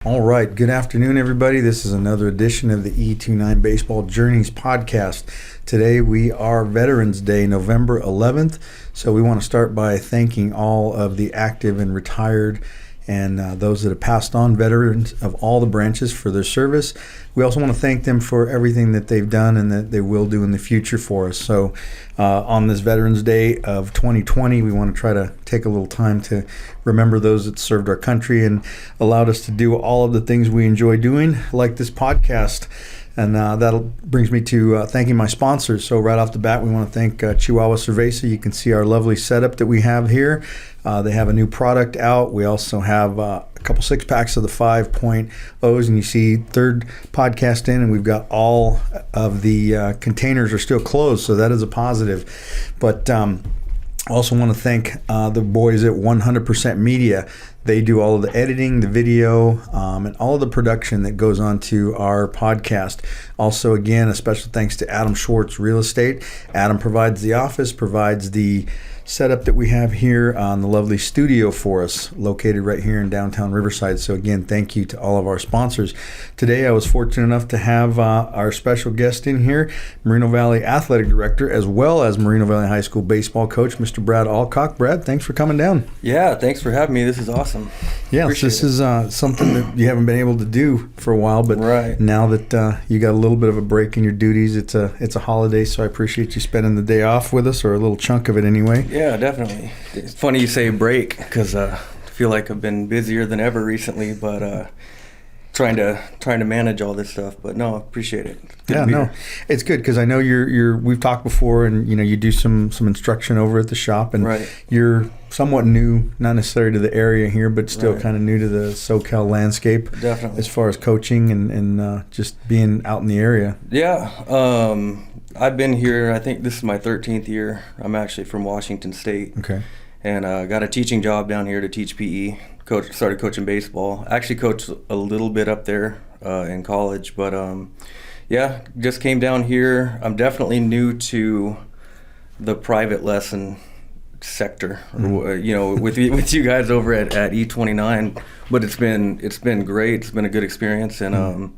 All right, good afternoon, everybody. This is another edition of the E29 Baseball Journeys podcast. Today we are Veterans Day, November 11th. So we want to start by thanking all of the active and retired and those that have passed on, veterans of all the branches, for their service. We also want to thank them for everything that they've done and that they will do in the future for us. So on this Veterans Day of 2020, we want to try to take a little time to remember those that served our country and allowed us to do all of the things we enjoy doing, like this podcast. And that brings me to thanking my sponsors. So right off the bat, we want to thank Chihuahua Cerveza. You can see our lovely setup that we have here. They have a new product out. We also have a couple six-packs of the 5.0s, and you see third podcast in, and we've got all of the containers are still closed, so that is a positive. But I also want to thank the boys at 100% Media. They do all of the editing, the video, and all of the production that goes on to our podcast. Also, again, a special thanks to Adam Schwartz Real Estate. Adam provides the office, provides the setup that we have here on the lovely studio for us, located right here in downtown Riverside. So again, thank you to all of our sponsors. Today I was fortunate enough to have our special guest in here, Moreno Valley Athletic Director, as well as Moreno Valley High School baseball coach, Mr. Brad Allcock. Brad, thanks for coming down. Yeah, thanks for having me. This is awesome. Yeah, this is something that you haven't been able to do for a while, but now that you got a little bit of a break in your duties, it's a holiday, so I appreciate you spending the day off with us, or a little chunk of it anyway. Yeah, definitely. It's funny you say break, because I feel like I've been busier than ever recently, but trying to manage all this stuff. But no, I appreciate it. It's good, because I know we've talked before, and you do some instruction over at the shop, and you're somewhat new, not necessarily to the area here, but still kind of new to the SoCal landscape. Definitely. As far as coaching and just being out in the area. Yeah. I've been here, I think this is my 13th year. I'm actually from Washington State. Okay. And got a teaching job down here to teach PE. Started coaching baseball. I actually coached a little bit up there in college, but just came down here. I'm definitely new to the private lesson sector, with you guys over at E29, but it's been great. It's been a good experience, and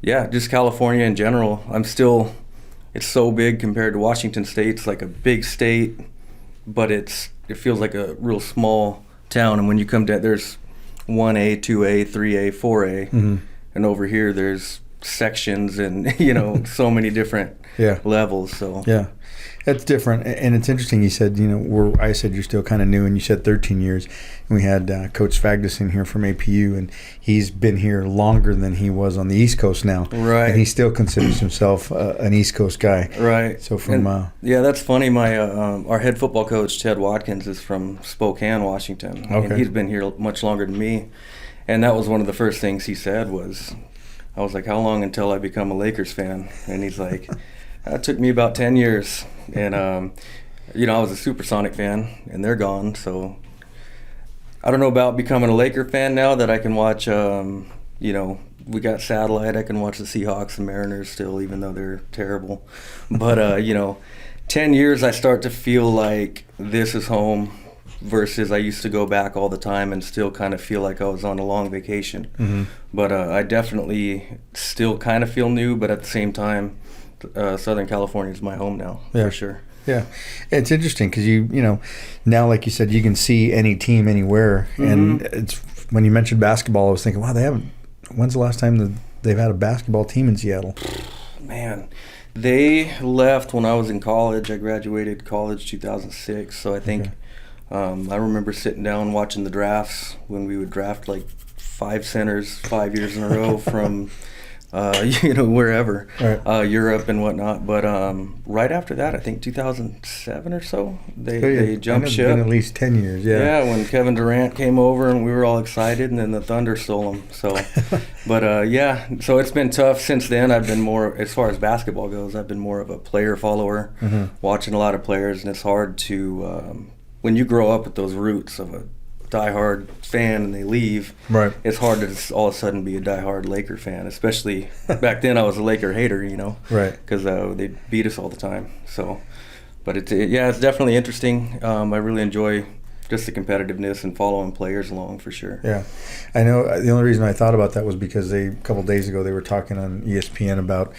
just California in general. It's so big compared to Washington State. It's like a big state, but it feels like a real small town. And when you come down, there's 1A, 2A, 3A, 4A, and over here there's sections and so many different levels. So that's different, and it's interesting. You said I said you're still kind of new, and you said 13 years. And we had Coach Svagdis in here from APU, and he's been here longer than he was on the East Coast now. Right. And he still considers himself an East Coast guy. Right. So that's funny. My our head football coach Ted Watkins is from Spokane, Washington. Okay. And he's been here much longer than me, and that was one of the first things he said was, I was like, how long until I become a Lakers fan? And he's like, that took me about 10 years. And, I was a Supersonic fan, and they're gone. So I don't know about becoming a Laker fan now that I can watch, we got satellite. I can watch the Seahawks and Mariners still, even though they're terrible. But, 10 years I start to feel like this is home, versus I used to go back all the time and still kind of feel like I was on a long vacation. Mm-hmm. But I definitely still kind of feel new, but at the same time, Southern California is my home now, for sure. Yeah, it's interesting because now, like you said, you can see any team anywhere, and it's when you mentioned basketball, I was thinking, wow, when's the last time they've had a basketball team in Seattle? Man, they left when I was in college. I graduated college 2006, so I think I remember sitting down watching the drafts when we would draft like 5 centers 5 years in a row from wherever, Europe and whatnot. But right after that, I think 2007 or so, they jumped ship. It's been at least 10 years, Yeah, when Kevin Durant came over and we were all excited, and then the Thunder stole him. So, but so it's been tough since then. I've been more, as far as basketball goes, I've been more of a player follower, watching a lot of players, and it's hard to, when you grow up with those roots of a diehard fan and they leave, it's hard to all of a sudden be a diehard Laker fan, especially back then I was a Laker hater, because they beat us all the time. So, but it's definitely interesting. I really enjoy just the competitiveness and following players along for sure. Yeah, I know. The only reason I thought about that was because a couple of days ago they were talking on ESPN about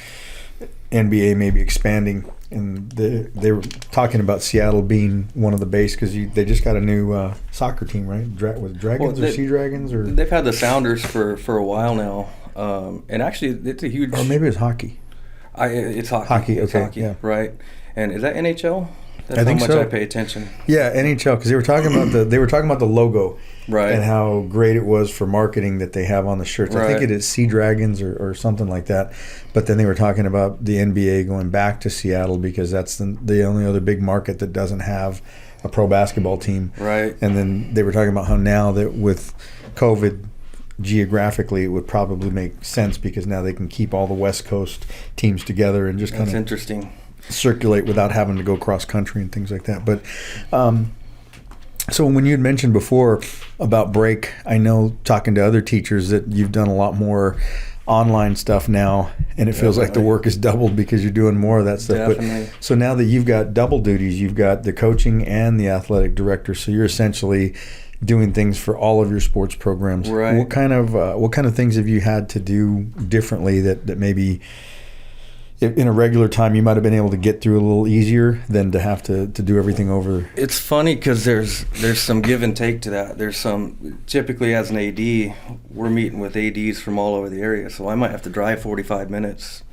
NBA maybe expanding, and they were talking about Seattle being one of the base because they just got a new soccer team, right? With Dragons or Sea Dragons, or they've had the Sounders for a while now, and actually it's a huge. Or maybe it's hockey. It's hockey. Hockey, it's okay, hockey, yeah. Right? And is that NHL? That's I think how much so. I pay attention. Yeah, NHL, because they were talking about the logo, Right? and how great it was for marketing that they have on the shirts. I think Right. it is Sea Dragons or something like that. But then they were talking about the NBA going back to Seattle because that's the only other big market that doesn't have a pro basketball team. Right. And then they were talking about how now that with COVID, geographically it would probably make sense because now they can keep all the West Coast teams together and just kind That's of interesting. circulate without having to go cross country and things like that. But so when you had mentioned before about break, I know talking to other teachers that you've done a lot more online stuff now, and it feels like the work is doubled because you're doing more of that stuff. Definitely. But so now that you've got double duties, you've got the coaching and the athletic director, so you're essentially doing things for all of your sports programs. Right. What kind of things have you had to do differently that maybe in a regular time you might have been able to get through a little easier than to have to do everything over? It's funny because there's some give and take to that. There's some, typically as an AD, we're meeting with ADs from all over the area, so I might have to drive 45 minutes,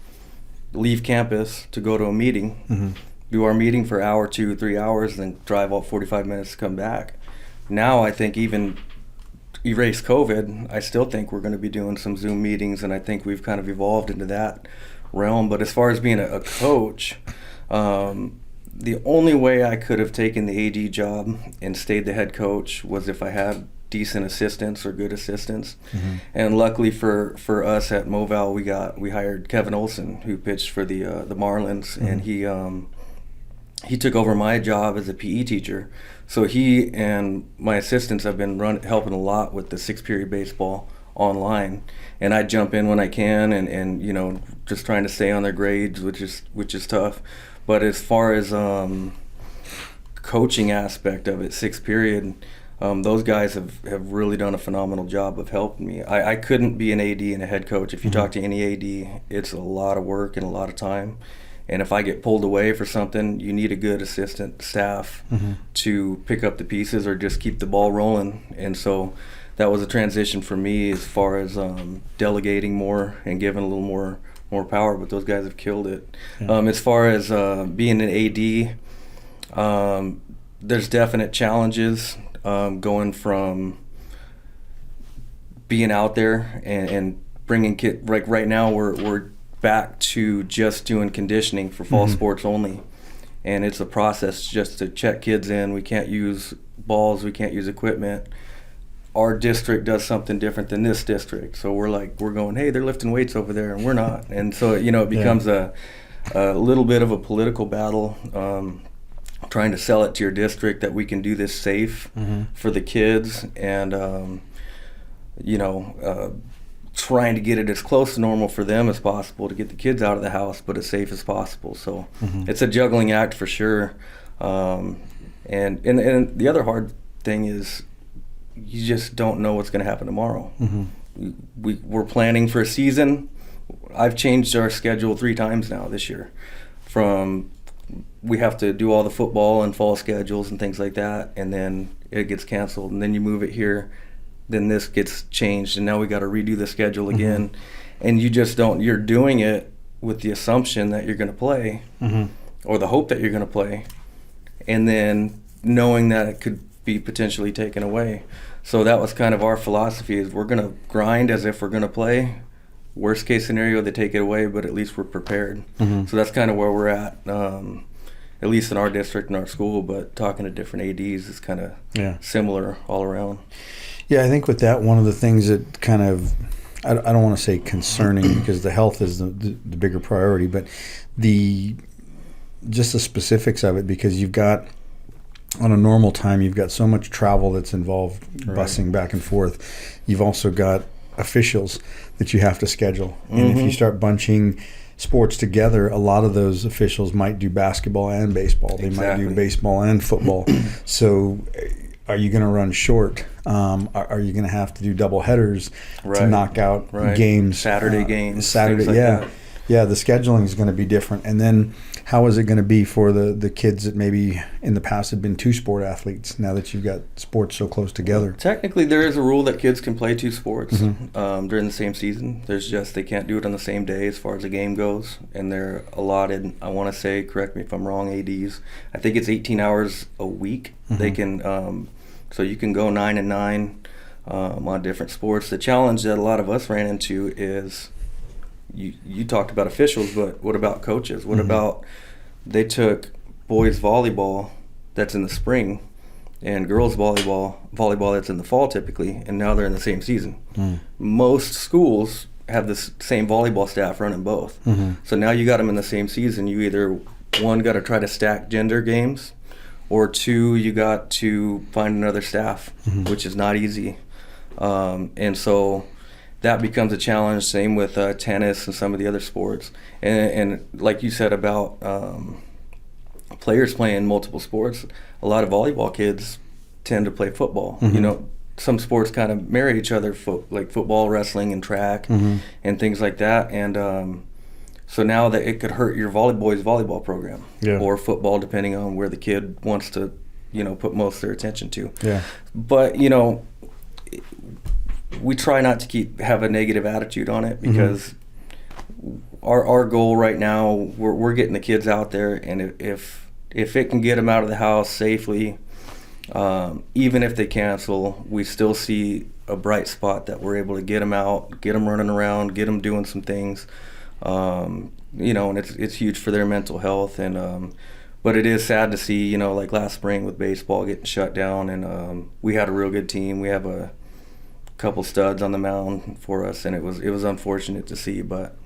leave campus to go to a meeting, do our meeting for an hour, 2, 3 hours, then drive all 45 minutes to come back. Now I think even erase COVID, I still think we're going to be doing some Zoom meetings, and I think we've kind of evolved into that realm. But as far as being a coach, the only way I could have taken the AD job and stayed the head coach was if I had decent assistants or good assistants. And luckily for us at Moval, we hired Kevin Olson, who pitched for the Marlins, and he took over my job as a PE teacher. So he and my assistants have been helping a lot with the 6-period baseball online, and I jump in when I can, and you know, just trying to stay on their grades, which is tough. But as far as coaching aspect of it, 6th period, those guys have really done a phenomenal job of helping me. I couldn't be an AD and a head coach. If you talk to any AD, it's a lot of work and a lot of time. And if I get pulled away for something, you need a good assistant staff to pick up the pieces or just keep the ball rolling. And so that was a transition for me as far as delegating more and giving a little more power, but those guys have killed it. As far as being an AD, there's definite challenges going from being out there and bringing kids. Like right now we're back to just doing conditioning for fall sports only, and it's a process just to check kids in. We can't use balls, we can't use equipment. Our district does something different than this district, so we're going, hey, they're lifting weights over there and we're not. And so, you know, it becomes a little bit of a political battle, trying to sell it to your district that we can do this safe for the kids, and you know, trying to get it as close to normal for them as possible to get the kids out of the house, but as safe as possible. So it's a juggling act for sure. And the other hard thing is you just don't know what's going to happen tomorrow. We're planning for a season. I've changed our schedule 3 times now this year. We have to do all the football and fall schedules and things like that, and then it gets canceled, and then you move it here, then this gets changed, and now we got to redo the schedule again. And you just don't, you're doing it with the assumption that you're going to play, or the hope that you're going to play, and then knowing that it could be potentially taken away. So that was kind of our philosophy, is we're going to grind as if we're going to play. Worst case scenario, they take it away, but at least we're prepared. So that's kind of where we're at least in our district and our school, but talking to different ADs is kind of similar all around. Yeah, I think with that, one of the things that kind of, I don't want to say concerning because the health is the bigger priority, but just the specifics of it, because you've got, on a normal time, you've got so much travel that's involved, busing back and forth. You've also got officials that you have to schedule. And if you start bunching sports together, a lot of those officials might do basketball and baseball. They might do baseball and football. So are you going to run short? Are you going to have to do double headers to knock out games? Saturday games. Saturday, like yeah. that. Yeah, the scheduling is going to be different. And then how is it going to be for the kids that maybe in the past had been two-sport athletes, now that you've got sports so close together? Technically, there is a rule that kids can play two sports during the same season. There's just they can't do it on the same day as far as the game goes. And they're allotted, I want to say, correct me if I'm wrong, ADs, I think it's 18 hours a week. They can, so you can go 9 and 9 on different sports. The challenge that a lot of us ran into is, you talked about officials, but what about coaches? What about they took boys volleyball that's in the spring and girls volleyball that's in the fall typically, and now they're in the same season. Most schools have this same volleyball staff running both. So now you got them in the same season. You either, one, got to try to stack gender games, or two, you got to find another staff, which is not easy. And so that becomes a challenge. Same with tennis and some of the other sports. And like you said about players playing multiple sports, a lot of volleyball kids tend to play football. You know, some sports kind of marry each other, like football, wrestling, and track, and things like that. And so now that it could hurt your boys volleyball program, or football, depending on where the kid wants to, put most of their attention to. But we try not to have a negative attitude on it, because our goal right now, we're getting the kids out there, and if it can get them out of the house safely, even if they cancel, we still see a bright spot that we're able to get them out, get them running around, get them doing some things, and it's huge for their mental health. And but it is sad to see, like last spring with baseball getting shut down, and we had a real good team. We have a couple studs on the mound for us, and it was unfortunate to see, but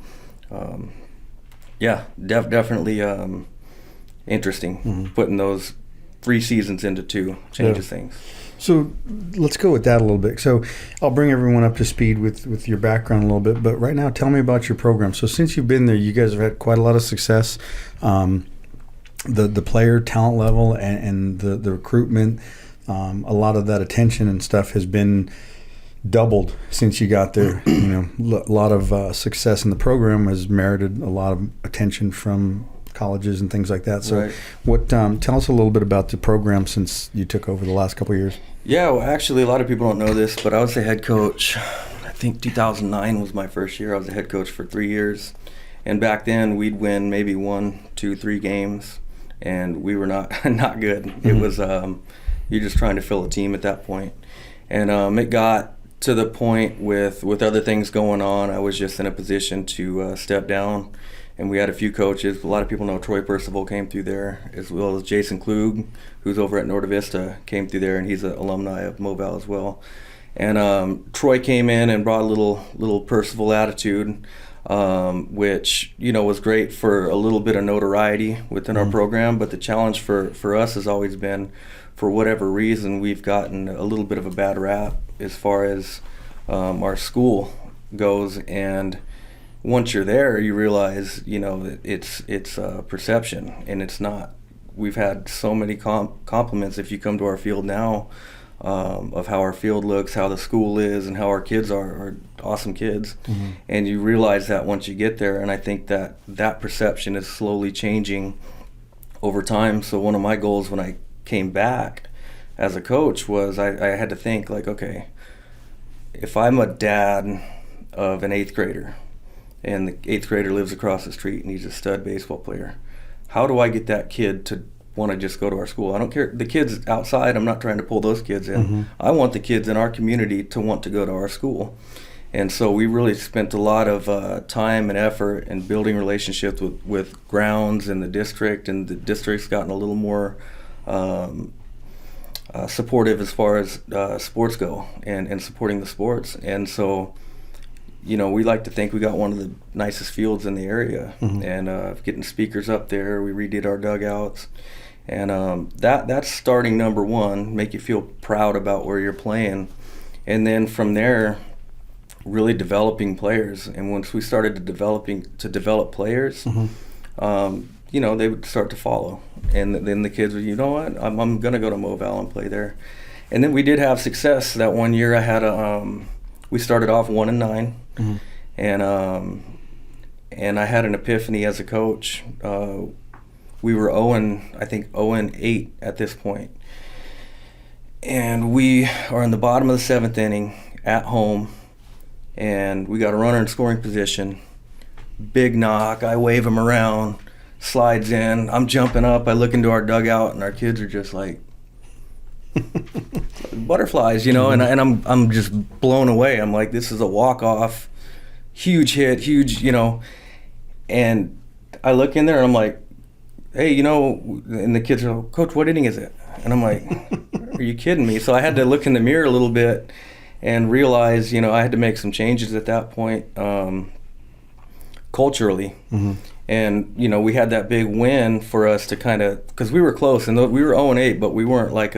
definitely interesting. Putting those 3 seasons into 2 changes things. So let's go with that a little bit. So I'll bring everyone up to speed with your background a little bit, but right now tell me about your program. So since you've been there, you guys have had quite a lot of success. The player talent level and the recruitment, a lot of that attention and stuff has been doubled since you got there. A lot of success in the program has merited a lot of attention from colleges and things like that. So what tell us a little bit about the program since you took over the last couple of years. Yeah, well, actually a lot of people don't know this, but I was the head coach. I think 2009 was my first year. I was the head coach for 3 years, and back then we'd win maybe 1, 2, 3 games, and we were not good. It was you're just trying to fill a team at that point. And it got to the point with other things going on, I was just in a position to step down. And we had a few coaches. A lot of people know Troy Percival came through there, as well as Jason Klug, who's over at Norte Vista, came through there, and he's an alumni of Movell as well. And Troy came in and brought a little Percival attitude, which was great for a little bit of notoriety within our program. But the challenge for us has always been, for whatever reason, we've gotten a little bit of a bad rap as far as our school goes. And once you're there, you realize, it's perception, and it's not. We've had so many compliments if you come to our field now, of how our field looks, how the school is, and how our kids are awesome kids. And you realize that once you get there, and I think that perception is slowly changing over time. So one of my goals when I came back as a coach was I had to think, like, okay, if I'm a dad of an 8th grader, and the 8th grader lives across the street and he's a stud baseball player, how do I get that kid to want to just go to our school? I don't care. The kids outside, I'm not trying to pull those kids in. I want the kids in our community to want to go to our school. And so we really spent a lot of time and effort in building relationships with grounds in the district, and the district's gotten a little more supportive as far as sports go, and supporting the sports. And so we like to think we got one of the nicest fields in the area, and getting speakers up there. We redid our dugouts, and that's starting number one, make you feel proud about where you're playing. And then from there, really developing players. And once we started to develop players, they would start to follow. And then the kids would, I'm going to go to Movell and play there. And then we did have success that one year. I had we started off 1-9, and I had an epiphany as a coach. We were 0-8 at this point. And we are in the bottom of the 7th inning at home, and we got a runner in scoring position. Big knock, I wave him around, slides in, I'm jumping up, I look into our dugout, and our kids are just like butterflies, and I'm just blown away. I'm like, this is a walk-off, huge hit, huge, and I look in there and I'm like, hey, and the kids are like, Coach, what inning is it? And I'm like, are you kidding me? So I had to look in the mirror a little bit and realize, I had to make some changes at that point, culturally. And, we had that big win for us to kind of, because we were close, and we were 0-8, but we weren't like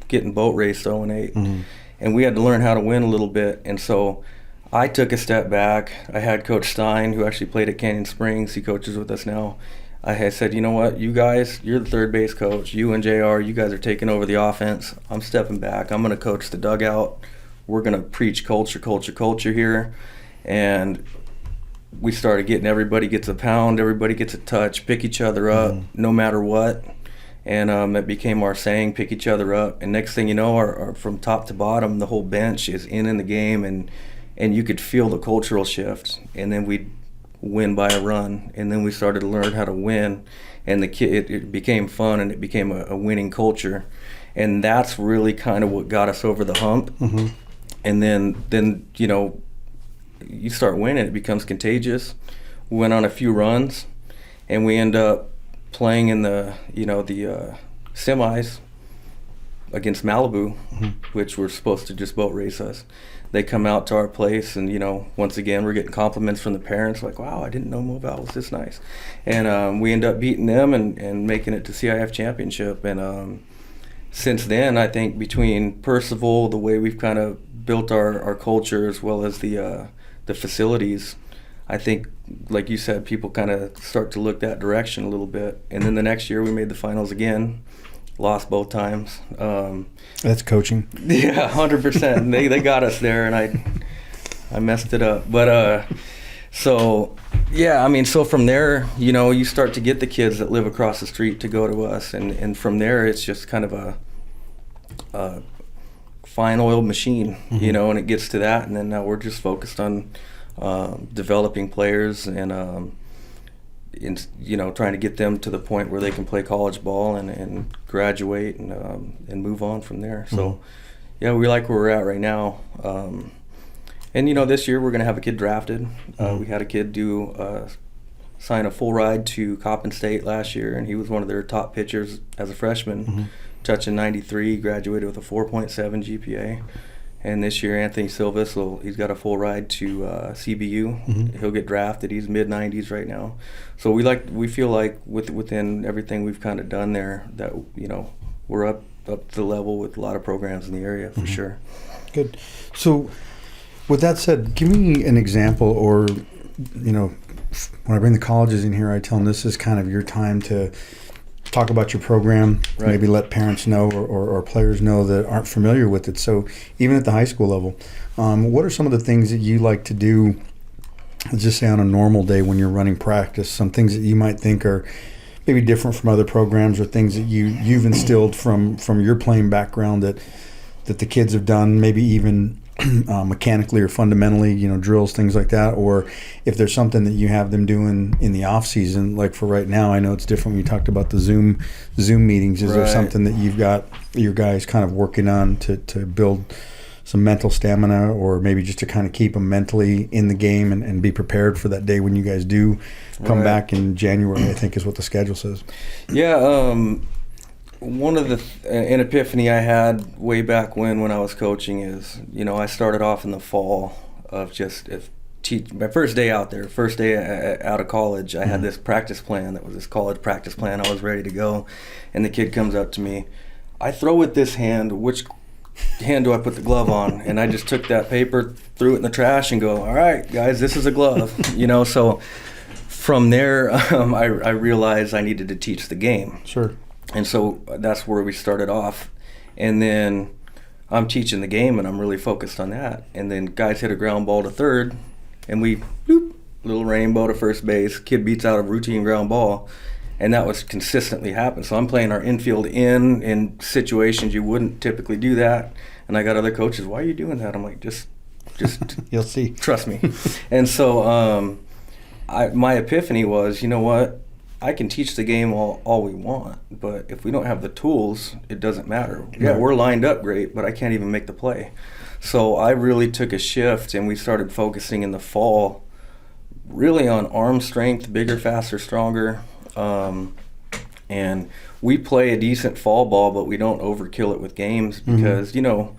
getting boat raced 0-8. And we had to learn how to win a little bit. And so I took a step back. I had Coach Stein, who actually played at Canyon Springs. He coaches with us now. I had said, you know what, you guys, you're the third base coach. You and JR, you guys are taking over the offense. I'm stepping back. I'm going to coach the dugout. We're going to preach culture here. And we started getting, everybody gets a pound, everybody gets a touch, pick each other up, no matter what. And it became our saying, pick each other up. And next thing you know, our from top to bottom, the whole bench is in the game, and you could feel the cultural shift. And then we'd win by a run, and then we started to learn how to win, and it became fun, and it became a winning culture. And that's really kind of what got us over the hump. And then you start winning, it becomes contagious. We went on a few runs, and we end up playing in the semis against Malibu, which were supposed to just boat race us. They come out to our place, and once again we're getting compliments from the parents, like, wow, I didn't know Movell was this nice. And we end up beating them and making it to CIF championship. And since then, I think between Percival, the way we've kind of built our culture, as well as the facilities, I think, like you said, people kind of start to look that direction a little bit. And then the next year we made the finals again, lost both times. That's coaching. Yeah, 100%. They got us there, and I messed it up. But so from there, you start to get the kids that live across the street to go to us, and from there it's just kind of a fine oiled machine, and it gets to that, and then now we're just focused on developing players and trying to get them to the point where they can play college ball and graduate and move on from there. So, yeah, we like where we're at right now. And this year we're going to have a kid drafted. We had a kid sign a full ride to Coppin State last year, and he was one of their top pitchers as a freshman, touching 93, graduated with a 4.7 GPA. And this year, Anthony Silvis, he's got a full ride to CBU. He'll get drafted. He's mid-90s right now. So we feel like within everything we've kind of done there, that we're up to the level with a lot of programs in the area for sure. Good. So, with that said, give me an example, or when I bring the colleges in here, I tell them this is kind of your time to talk about your program, right. Maybe let parents know or players know that aren't familiar with it. So even at the high school level, what are some of the things that you like to do, let's just say on a normal day when you're running practice, some things that you might think are maybe different from other programs, or things that you've instilled from your playing background that the kids have done, maybe even mechanically or fundamentally, drills, things like that, or if there's something that you have them doing in the off season, like for right now. I know it's different when you talked about the Zoom meetings. Is there something that you've got your guys kind of working on to build some mental stamina, or maybe just to kind of keep them mentally in the game and be prepared for that day when you guys do come back in January, I think is what the schedule says? Yeah, one of an epiphany I had way back when I was coaching is, I started off in the fall of my first day out there, first day out of college. I had this practice plan that was this college practice plan. I was ready to go, and the kid comes up to me, I throw with this hand, which hand do I put the glove on? And I just took that paper, threw it in the trash, and go, all right, guys, this is a glove. So from there, I realized I needed to teach the game. Sure. And so that's where we started off. And then I'm teaching the game and I'm really focused on that. And then guys hit a ground ball to third, and we bloop, little rainbow to first base. Kid beats out a routine ground ball, and that was consistently happen. So I'm playing our infield in situations you wouldn't typically do that. And I got other coaches, why are you doing that? I'm like, just you'll see. Trust me. And so my epiphany was, you know what? I can teach the game all we want, but if we don't have the tools, it doesn't matter. Yeah, we're lined up great, but I can't even make the play. So I really took a shift, and we started focusing in the fall really on arm strength, bigger, faster, stronger. And we play a decent fall ball, but we don't overkill it with games because, you know,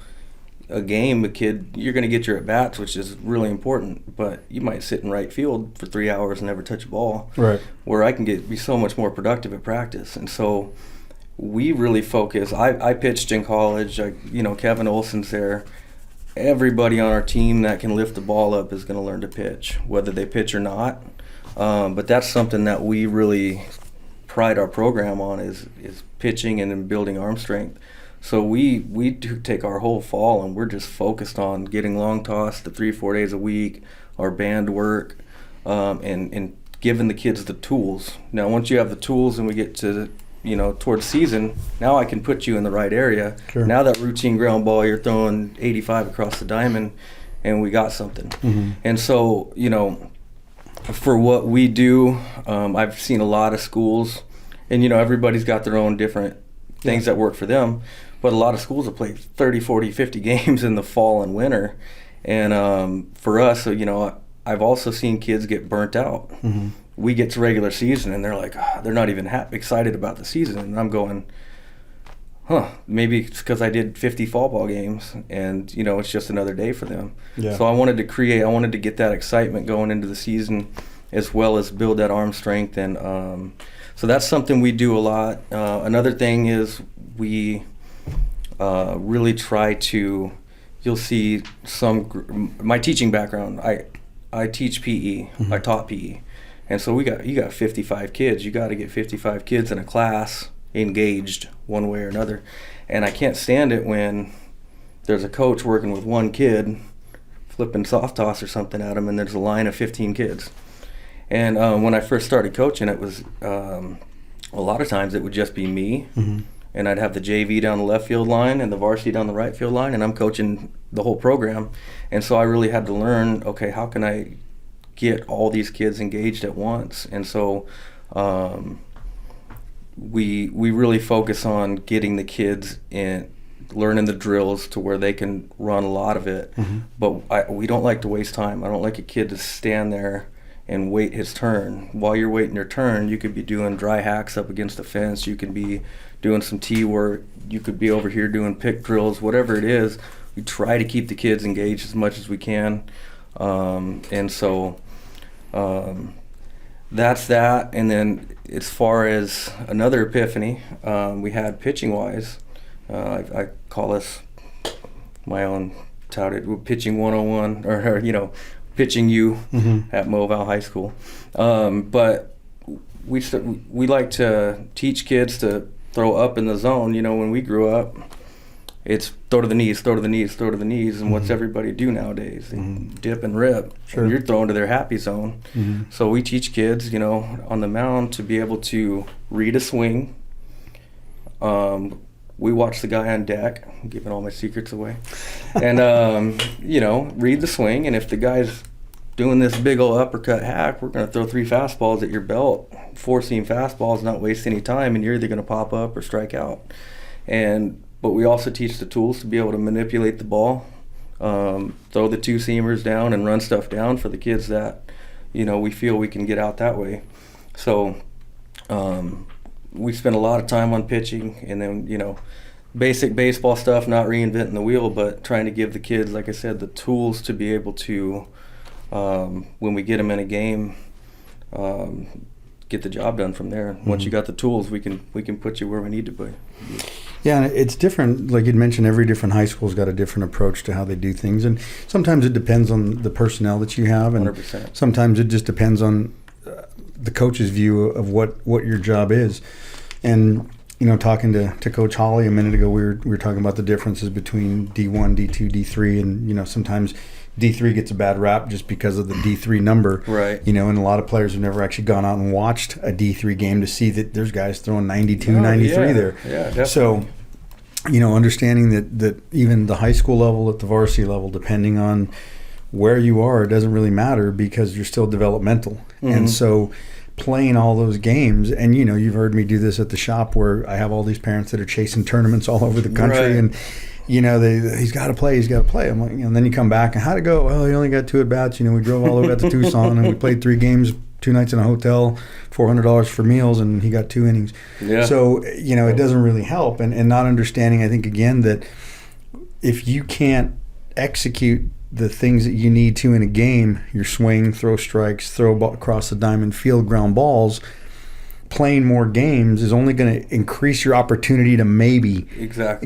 a kid, you're going to get your at-bats, which is really important, but you might sit in right field for 3 hours and never touch a ball. Right. Where I can be so much more productive at practice. And so we really focus. I pitched in college. Kevin Olson's there. Everybody on our team that can lift the ball up is going to learn to pitch, whether they pitch or not. But that's something that we really pride our program on is pitching and then building arm strength. So we do take our whole fall, and we're just focused on getting long toss to 3-4 days a week, our band work, and giving the kids the tools. Now, once you have the tools and we get to, towards season, now I can put you in the right area. Sure. Now that routine ground ball, you're throwing 85 across the diamond, and we got something. Mm-hmm. And so, for what we do, I've seen a lot of schools, and, everybody's got their own different things that work for them. But a lot of schools have played 30, 40, 50 games in the fall and winter. And for us, I've also seen kids get burnt out. Mm-hmm. We get to regular season, and they're like, they're not even excited about the season. And I'm going, maybe it's because I did 50 fall ball games, and, it's just another day for them. Yeah. So I wanted to get that excitement going into the season, as well as build that arm strength. And so that's something we do a lot. Another thing is we really try to, you'll see my teaching background, I teach PE, mm-hmm. I taught PE. And so you got 55 kids. You got to get 55 kids in a class engaged one way or another. And I can't stand it when there's a coach working with one kid, flipping soft toss or something at him, and there's a line of 15 kids. And when I first started coaching, it was a lot of times it would just be me. Mm-hmm. And I'd have the JV down the left field line and the varsity down the right field line, and I'm coaching the whole program. And so I really had to learn, okay, how can I get all these kids engaged at once? And so we really focus on getting the kids in, learning the drills to where they can run a lot of it. Mm-hmm. But we don't like to waste time. I don't like a kid to stand there and wait his turn. While you're waiting your turn, you could be doing dry hacks up against the fence. You could be doing some tee work. You could be over here doing pick drills, whatever it is. We try to keep the kids engaged as much as we can. And so that's that. And then as far as another epiphany, we had pitching-wise, I call this my own touted pitching 101, or pitching you mm-hmm. at Moreno Valley High School. But we like to teach kids to throw up in the zone. When we grew up, it's throw to the knees, throw to the knees, throw to the knees. And mm-hmm. what's everybody do nowadays? They mm-hmm. dip and rip. Sure. And you're throwing to their happy zone. Mm-hmm. So we teach kids, on the mound to be able to read a swing. We watch the guy on deck, I'm giving all my secrets away, and, read the swing. And if the guy's doing this big old uppercut hack, we're going to throw 3 fastballs at your belt, 4-seam fastballs, not waste any time, and you're either going to pop up or strike out. But we also teach the tools to be able to manipulate the ball, throw the 2-seamers down and run stuff down for the kids that, we feel we can get out that way. So we spend a lot of time on pitching, and then, basic baseball stuff, not reinventing the wheel, but trying to give the kids, like I said, the tools to be able to, when we get them in a game, get the job done from there. Mm-hmm. Once you got the tools, we can put you where we need to be. Yeah, and it's different. Like you'd mentioned, every different high school's got a different approach to how they do things, and sometimes it depends on the personnel that you have, and 100%. Sometimes it just depends on the coach's view of what your job is. And talking to Coach Holly a minute ago, we were talking about the differences between D1, D2, D3, and sometimes D3 gets a bad rap just because of the D3 number, right? And a lot of players have never actually gone out and watched a D3 game to see that there's guys throwing 92, 93 there. Yeah, definitely. So, understanding that even the high school level at the varsity level, depending on where you are, it doesn't really matter because you're still developmental, and so playing all those games, and you've heard me do this at the shop where I have all these parents that are chasing tournaments all over the country, right. and he's got to play. I'm like, and then you come back and how'd it go? Well, he only got 2 at-bats. We drove all the way out to Tucson and we played 3 games, 2 nights in a hotel, $400 for meals, and he got 2 innings. Yeah. So it doesn't really help, and not understanding, I think, again, that if you can't execute the things that you need to in a game, your swing, throw strikes, throw ball across the diamond, field ground balls, playing more games is only going to increase your opportunity to maybe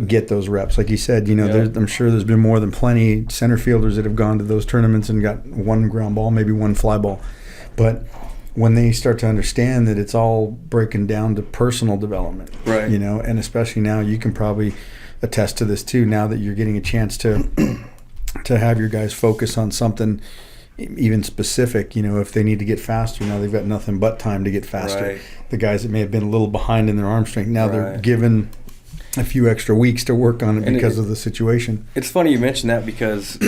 get those reps. Like you said, I'm sure there's been more than plenty center fielders that have gone to those tournaments and got 1 ground ball, maybe 1 fly ball. But when they start to understand that it's all breaking down to personal development, right? And especially now, you can probably attest to this too, now that you're getting a chance to have your guys focus on something even specific, if they need to get faster, now they've got nothing but time to get faster. Right. The guys that may have been a little behind in their arm strength, now they're given a few extra weeks to work on it because of the situation. It's funny you mention that because,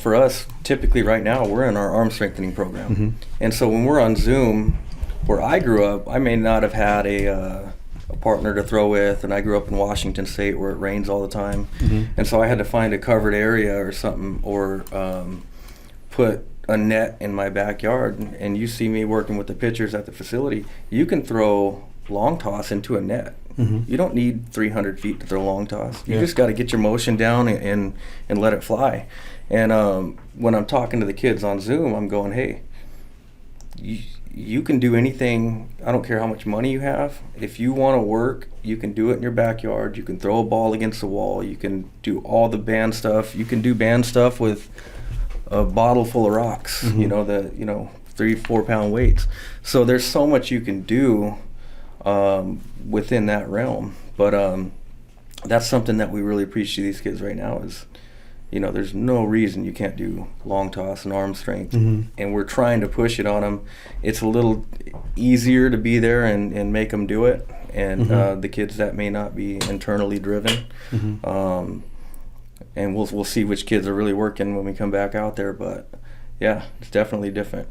for us, typically right now, we're in our arm strengthening program. And so when we're on Zoom, where I grew up, I may not have had a partner to throw with, and I grew up in Washington State where it rains all the time. And so I had to find a covered area or something, or put a net in my backyard. And you see me working with the pitchers at the facility, you can throw long toss into a net. You don't need 300 feet to throw long toss. You just got to get your motion down and let it fly. And when I'm talking to the kids on Zoom, I'm going, hey, you can do anything. I don't care how much money you have. If you want to work, you can do it in your backyard. You can throw a ball against the wall. You can do all the band stuff. You can do band stuff with a bottle full of rocks, the 3-4 pound weights. So there's so much you can do within that realm. But that's something that we really appreciate these kids right now is, there's no reason you can't do long toss and arm strength. And we're trying to push it on them. It's a little easier to be there and make them do it. And the kids that may not be internally driven. And we'll see which kids are really working when we come back out there. But yeah, it's definitely different.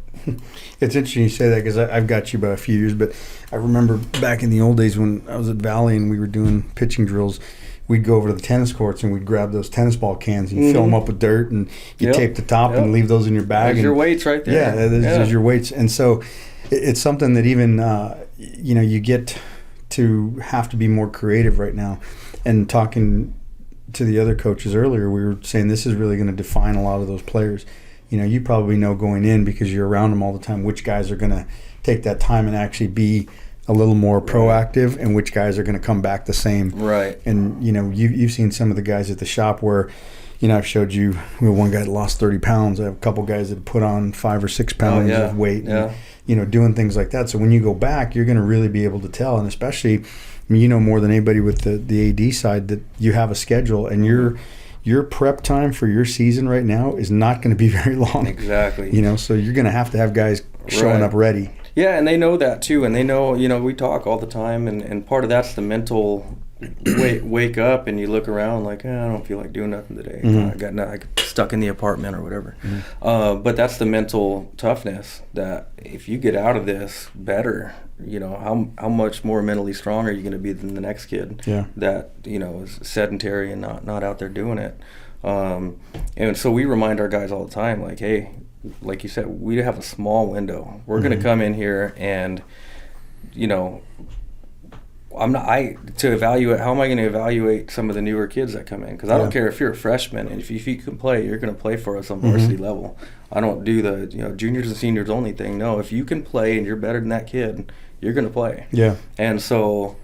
It's interesting you say that because I've got you by a few years, but I remember back in the old days when I was at Valley and we were doing pitching drills, we'd go over to the tennis courts and we'd grab those tennis ball cans and fill them up with dirt, and you tape the top and leave those in your bag. There's your weights right there. Yeah, there's your weights. And so it's something that even, you get to have to be more creative right now. And talking to the other coaches earlier, we were saying this is really going to define a lot of those players. You probably know going in because you're around them all the time which guys are going to take that time and actually be a little more proactive, and which guys are going to come back the same. Right. And you've seen some of the guys at the shop where I've showed you one guy that lost 30 pounds. I have a couple guys that put on 5 or 6 pounds of weight. And, doing things like that. So when you go back, you're going to really be able to tell, and especially more than anybody with the AD side, that you have a schedule, and your prep time for your season right now is not going to be very long. Exactly. So you're going to have guys showing up ready. Yeah, and they know that too, and they know, we talk all the time, and part of that's the mental wake up and you look around like, I don't feel like doing nothing today. I got stuck in the apartment or whatever. But that's the mental toughness that if you get out of this better, how much more mentally strong are you going to be than the next kid that, is sedentary and not out there doing it. And so we remind our guys all the time, like, hey, like you said, we have a small window. We're going to come in here and, how am I going to evaluate some of the newer kids that come in? Because I don't care if you're a freshman, and if you can play, you're going to play for us on varsity level. I don't do the juniors and seniors only thing. No, if you can play and you're better than that kid, you're going to play. Yeah. And so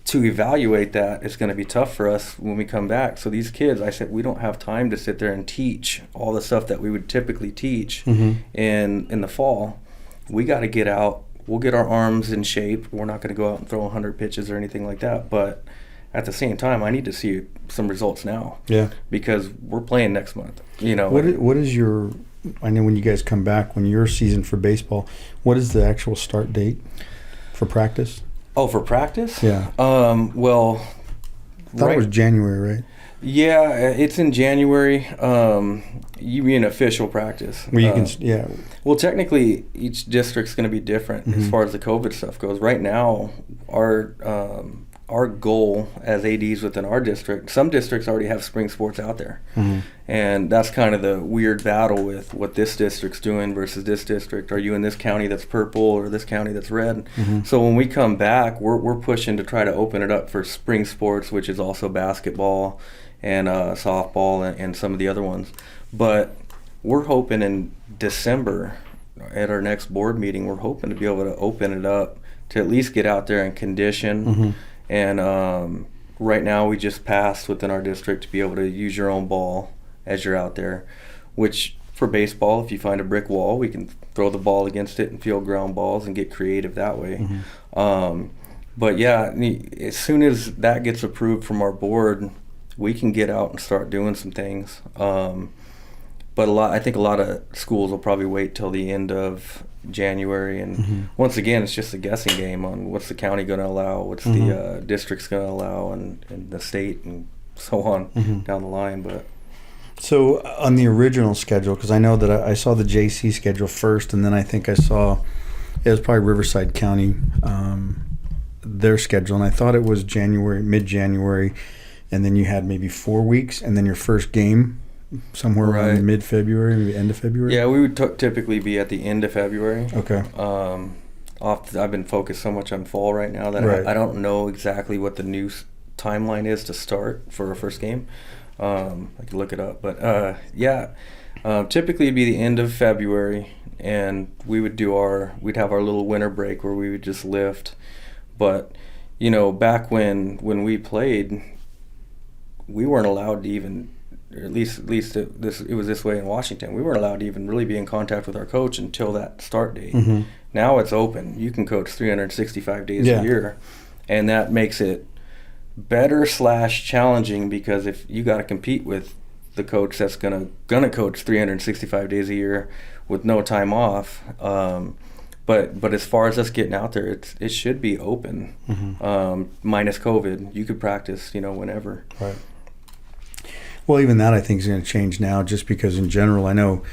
to evaluate that, it's going to be tough for us when we come back. So these kids, I said, we don't have time to sit there and teach all the stuff that we would typically teach in the fall. We got to get out, we'll get our arms in shape. We're not going to go out and throw 100 pitches or anything like that. But at the same time, I need to see some results now. Yeah. Because we're playing next month. What is your? I know when you guys come back, when your season for baseball, what is the actual start date for practice? Oh, for practice? Yeah. Well, I thought it was January, right? Yeah, it's in January. You mean official practice? Where you can, yeah. Well, technically, each district's going to be different as far as the COVID stuff goes. Right now, our goal as ADs within our district, some districts already have spring sports out there. And that's kind of the weird battle with what this district's doing versus this district. Are you in this county that's purple or this county that's red? So when we come back, we're pushing to try to open it up for spring sports, which is also basketball and softball and some of the other ones. But we're hoping in December at our next board meeting, we're hoping to be able to open it up to at least get out there and condition. And right now we just passed within our district to be able to use your own ball as you're out there, which for baseball, if you find a brick wall, we can throw the ball against it and field ground balls and get creative that way. But yeah, as soon as that gets approved from our board, we can get out and start doing some things. But I think a lot of schools will probably wait till the end of January, and once again, it's just a guessing game on what's the county going to allow, what's the district's going to allow, and the state, and so on down the line. But so on the original schedule, because I know that I saw the JC schedule first, and then I think I saw it was probably Riverside County, their schedule, and I thought it was mid-January, and then you had maybe 4 weeks, and then your first game somewhere around mid-February, maybe end of February? Yeah, we would typically be at the end of February. Okay. I've been focused so much on fall right now that I don't know exactly what the new timeline is to start for our first game. I could look it up. But, typically it'd be the end of February, and we'd have our little winter break where we would just lift. But, back when we played, we weren't allowed to even... Or at least it was this way in Washington. We weren't allowed to even really be in contact with our coach until that start date. Now it's open. You can coach 365 days a year, and that makes it better / challenging, because if you got to compete with the coach that's gonna coach 365 days a year with no time off. But as far as us getting out there, it should be open, minus COVID. You could practice, whenever. Right. Well, even that I think is going to change now, just because in general, I know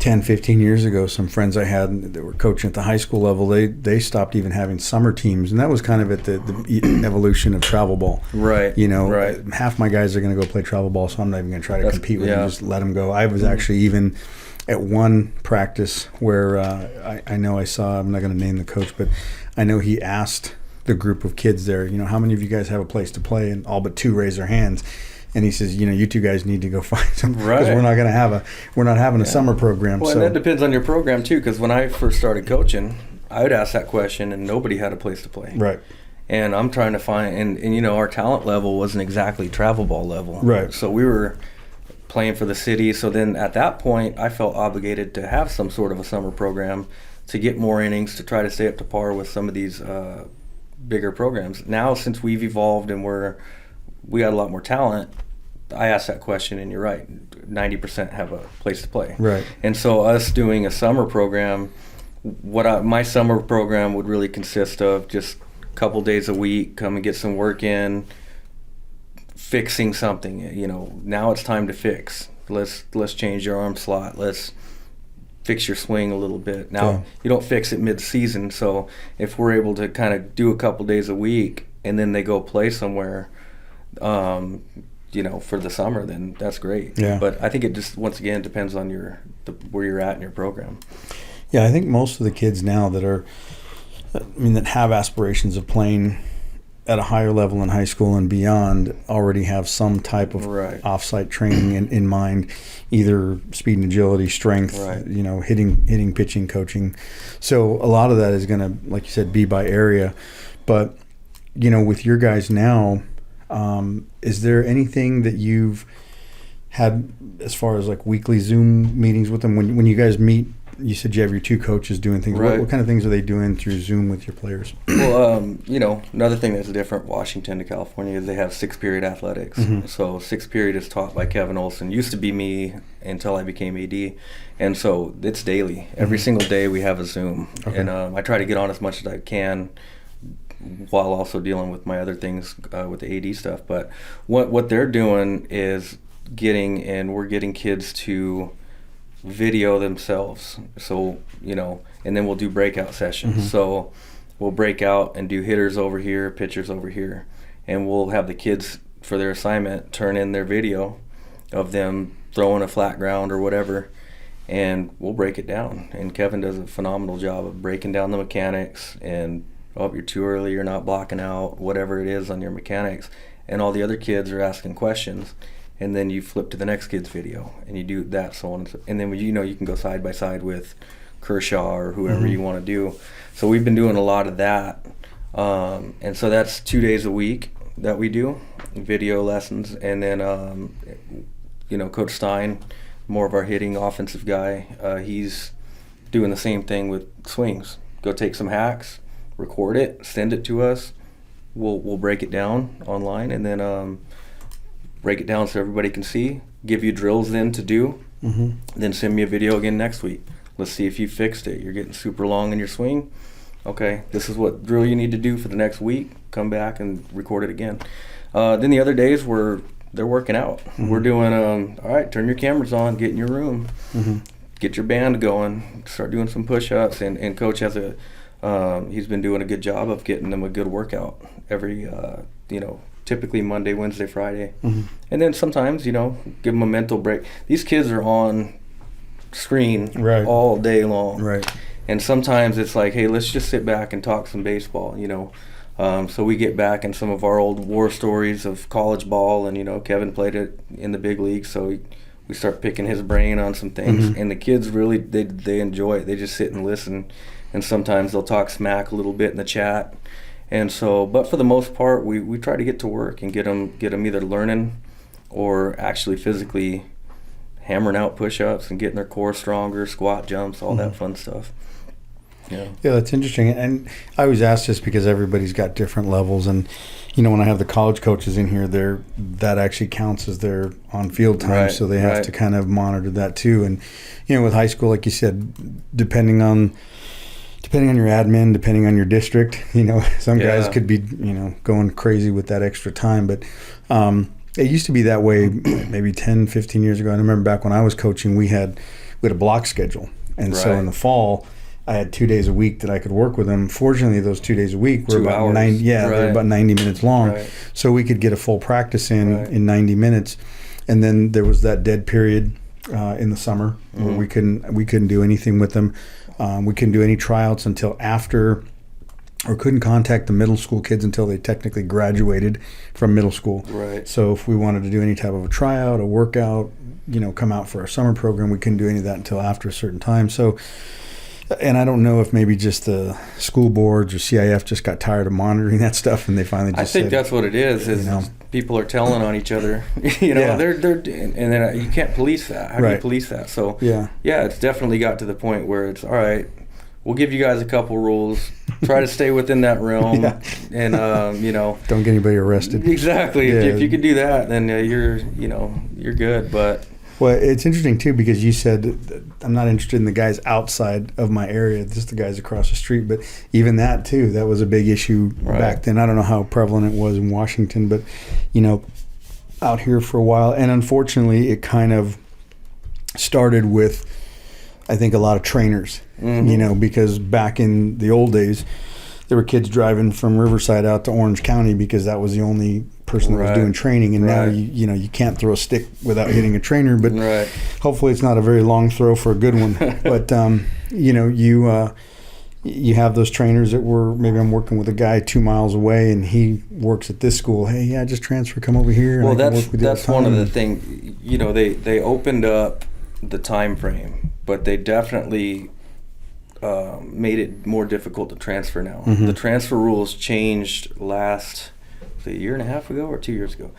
10, 15 years ago, some friends I had that were coaching at the high school level, they stopped even having summer teams, and that was kind of at the evolution of travel ball. Right. Half my guys are going to go play travel ball, so I'm not even going to try to compete with them, just let them go. I was actually even at one practice where I know I saw, I'm not going to name the coach, but I know he asked the group of kids there, how many of you guys have a place to play? And all but 2 raised their hands. And he says, you two guys need to go find some, because we're not having a summer program. Well, and that depends on your program too, because when I first started coaching, I would ask that question, and nobody had a place to play. Right. And I'm trying to find, and our talent level wasn't exactly travel ball level. Right. So we were playing for the city. So then at that point, I felt obligated to have some sort of a summer program to get more innings, to try to stay up to par with some of these bigger programs. Now, since we've evolved and we got a lot more talent, I asked that question, and you're right, 90% have a place to play. Right. And so us doing a summer program, my summer program would really consist of just a couple days a week, come and get some work in, fixing something. Now it's time to fix. Let's change your arm slot. Let's fix your swing a little bit. Now, you don't fix it mid-season, so if we're able to kind of do a couple days a week and then they go play somewhere, for the summer, then that's great. Yeah. But I think it just, once again, depends on where you're at in your program. Yeah, I think most of the kids now that have aspirations of playing at a higher level in high school and beyond already have some type of off-site training in mind, either speed and agility, strength, hitting, pitching, coaching. So a lot of that is going to, like you said, be by area. But, with your guys now, is there anything that you've had as far as like weekly Zoom meetings with them when you guys meet you said you have your 2 coaches doing things. Right. What kind of things are they doing through Zoom with your players? Well, another thing that's different, Washington to California, is they have 6-period athletics. Mm-hmm. So 6th period is taught by Kevin Olson. Used to be me until I became AD. And so it's daily. Every single day we have a Zoom. Okay. And I try to get on as much as I can while also dealing with my other things with the AD stuff. But what they're doing is we're getting kids to video themselves. So, and then we'll do breakout sessions. Mm-hmm. So we'll break out and do hitters over here, pitchers over here. And we'll have the kids, for their assignment, turn in their video of them throwing a flat ground or whatever. And we'll break it down. And Kevin does a phenomenal job of breaking down the mechanics and, you're too early, you're not blocking out, whatever it is on your mechanics. And all the other kids are asking questions. And then you flip to the next kid's video and you do that, so on. And then, you can go side by side with Kershaw or whoever you want to do. So we've been doing a lot of that. And so that's 2 days a week that we do video lessons. And then, Coach Stein, more of our hitting offensive guy, he's doing the same thing with swings. Go take some hacks, record it, send it to us. We'll break it down online, and then break it down so everybody can see. Give you drills then to do. Mm-hmm. Then send me a video again next week. Let's see if you fixed it. You're getting super long in your swing. Okay, this is what drill you need to do for the next week. Come back and record it again. Then the other days they're working out. Mm-hmm. We're doing, all right, turn your cameras on, get in your room, get your band going, start doing some push-ups. And Coach has he's been doing a good job of getting them a good workout every, typically Monday, Wednesday, Friday. Mm-hmm. And then sometimes, give them a mental break. These kids are on screen all day long. Right. And sometimes it's like, hey, let's just sit back and talk some baseball, So we get back in some of our old war stories of college ball, and, Kevin played it in the big league, so we start picking his brain on some things. Mm-hmm. And the kids really, they enjoy it. They just sit and listen. And sometimes they'll talk smack a little bit in the chat. And so, but for the most part, we try to get to work and get them either learning or actually physically hammering out push-ups and getting their core stronger, squat jumps, all that fun stuff. Yeah, that's interesting. And I always ask this because everybody's got different levels. And, when I have the college coaches in here, that actually counts as their on-field time. Right, so they have to kind of monitor that too. And, with high school, like you said, depending on your admin, depending on your district, some guys could be, going crazy with that extra time. But it used to be that way maybe 10, 15 years ago. I remember back when I was coaching, we had a block schedule. And so in the fall, I had 2 days a week that I could work with them. Fortunately, those 2 days a week were about 90. Yeah, they're about 90 minutes long, so we could get a full practice in 90 minutes. And then there was that dead period in the summer where we couldn't do anything with them. We couldn't do any tryouts until after, or couldn't contact the middle school kids until they technically graduated from middle school. Right. So if we wanted to do any type of a tryout, a workout, come out for our summer program, we couldn't do any of that until after a certain time. So. And I don't know if maybe just the school boards or CIF just got tired of monitoring that stuff, and they finally just I think that's what it is. People are telling on each other. They're and then you can't police that. How do you police that? So it's definitely got to the point where it's all right. We'll give you guys a couple rules. Try to stay within that realm, and don't get anybody arrested. Exactly. Yeah. If you could do that, then you're good. But. Well, it's interesting, too, because you said I'm not interested in the guys outside of my area, just the guys across the street. But even that, too, that was a big issue back then. I don't know how prevalent it was in Washington, but, out here for a while. And unfortunately, it kind of started with, I think, a lot of trainers, because back in the old days, there were kids driving from Riverside out to Orange County because that was the only person that was doing training, and now you can't throw a stick without hitting a trainer, but hopefully it's not a very long throw for a good one. But you have those trainers that were, maybe I'm working with a guy 2 miles away and he works at this school. Hey, just transfer, come over here. Well, that's one of the things. They opened up the time frame, but they definitely made it more difficult to transfer now. The transfer rules changed last a year and a half ago or 2 years ago,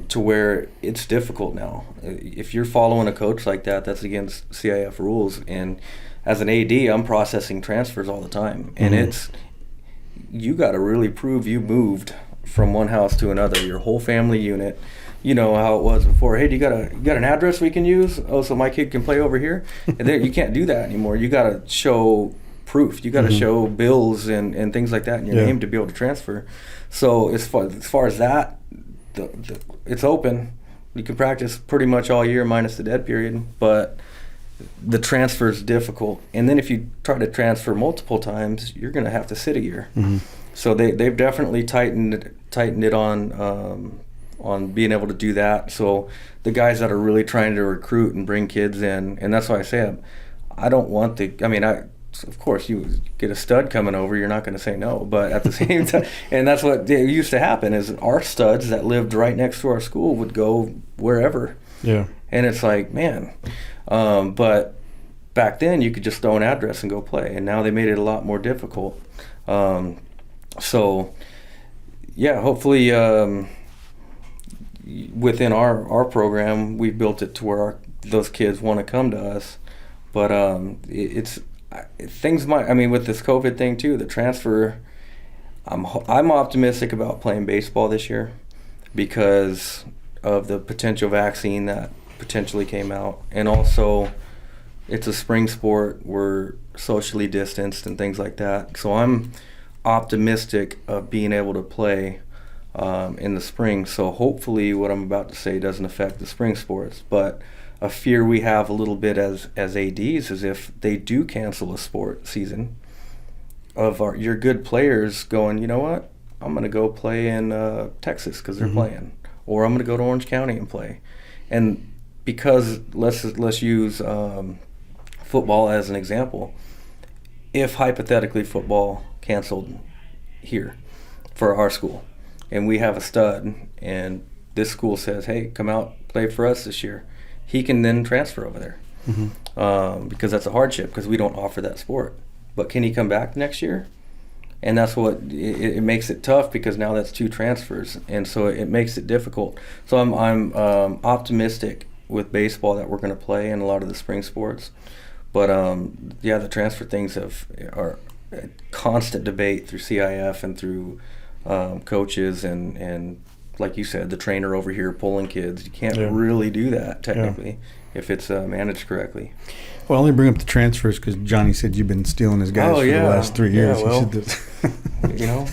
to where it's difficult now. If you're following a coach like that, that's against CIF rules. And as an AD, I'm processing transfers all the time. And you got to really prove you moved from one house to another, your whole family unit. You know how it was before. Hey, you got an address we can use? Oh, so my kid can play over here? And you can't do that anymore. You got to show proof. You got to show bills and things like that in your name to be able to transfer. So as far as that, it's open. You can practice pretty much all year minus the dead period, but the transfer is difficult. And then if you try to transfer multiple times, you're going to have to sit a year. So they've definitely tightened it on being able to do that. So the guys that are really trying to recruit and bring kids in, and that's why I say I don't want of course you get a stud coming over, you're not going to say no, but at the same time, and that's what used to happen, is our studs that lived right next to our school would go wherever. Yeah. And it's like, man, but back then you could just throw an address and go play, and now they made it a lot more difficult. So yeah, hopefully within our program, we built it to where those kids want to come to us. But things might, with this COVID thing too, the transfer, I'm optimistic about playing baseball this year because of the potential vaccine that potentially came out. And also, it's a spring sport, we're socially distanced and things like that. So I'm optimistic of being able to play in the spring. So hopefully what I'm about to say doesn't affect the spring sports. But a fear we have a little bit as ADs is if they do cancel a sport season, of your good players going, you know what, I'm going to go play in Texas because they're playing, or I'm going to go to Orange County and play. And because let's use football as an example. If hypothetically football canceled here for our school, and we have a stud, and this school says, hey, come out, play for us this year, he can then transfer over there because that's a hardship because we don't offer that sport. But can he come back next year? And that's what it makes it tough, because now that's 2 transfers, and so it makes it difficult. So I'm optimistic with baseball that we're going to play in a lot of the spring sports. But the transfer things are a constant debate through CIF and through coaches and like you said, the trainer over here pulling kids. You can't really do that technically if it's managed correctly. Well, I only bring up the transfers because Johnny said you've been stealing his guys for the last 3 years. Yeah,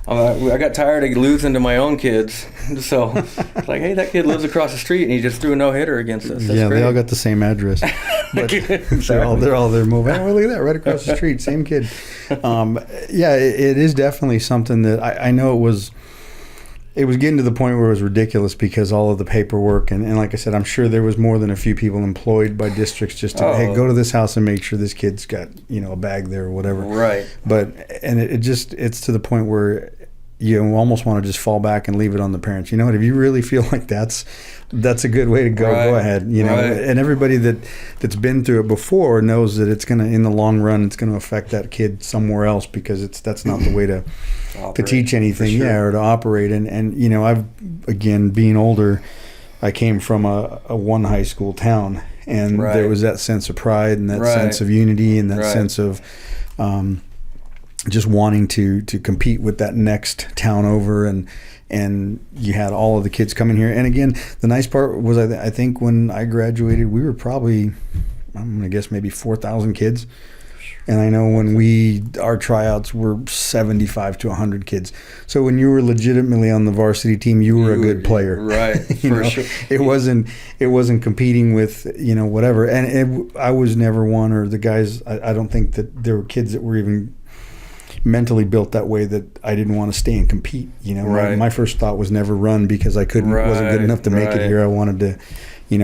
I got tired of losing to my own kids. So it's like, hey, that kid lives across the street and he just threw a no-hitter against us. That's great. They all got the same address. But exactly. they're all there moving. Oh, look at that, right across the street, same kid. It is definitely something that I know it was getting to the point where it was ridiculous because all of the paperwork and like I said, I'm sure there was more than a few people employed by districts just to hey, go to this house and make sure this kid's got a bag there or whatever. Right. But it's to the point where you almost want to just fall back and leave it on the parents. You know what? If you really feel like that's a good way to go, go ahead. And everybody that's been through it before knows that it's gonna, in the long run, it's gonna affect that kid somewhere else because that's not the way to teach anything, or to operate. And I've, again, being older, I came from a one high school town, and there was that sense of pride and that sense of unity and that sense of just wanting to compete with that next town over, and you had all of the kids coming here. And again, the nice part was I think when I graduated, we were probably, I'm going to guess maybe 4,000 kids. And I know when our tryouts were 75 to 100 kids. So when you were legitimately on the varsity team, you were a good player. Right, for sure. It wasn't competing with, whatever. And I was never one, or the guys, I don't think that there were kids that were even mentally built that way that I didn't want to stay and compete. My first thought was never run because I wasn't good enough to make it here. I wanted to,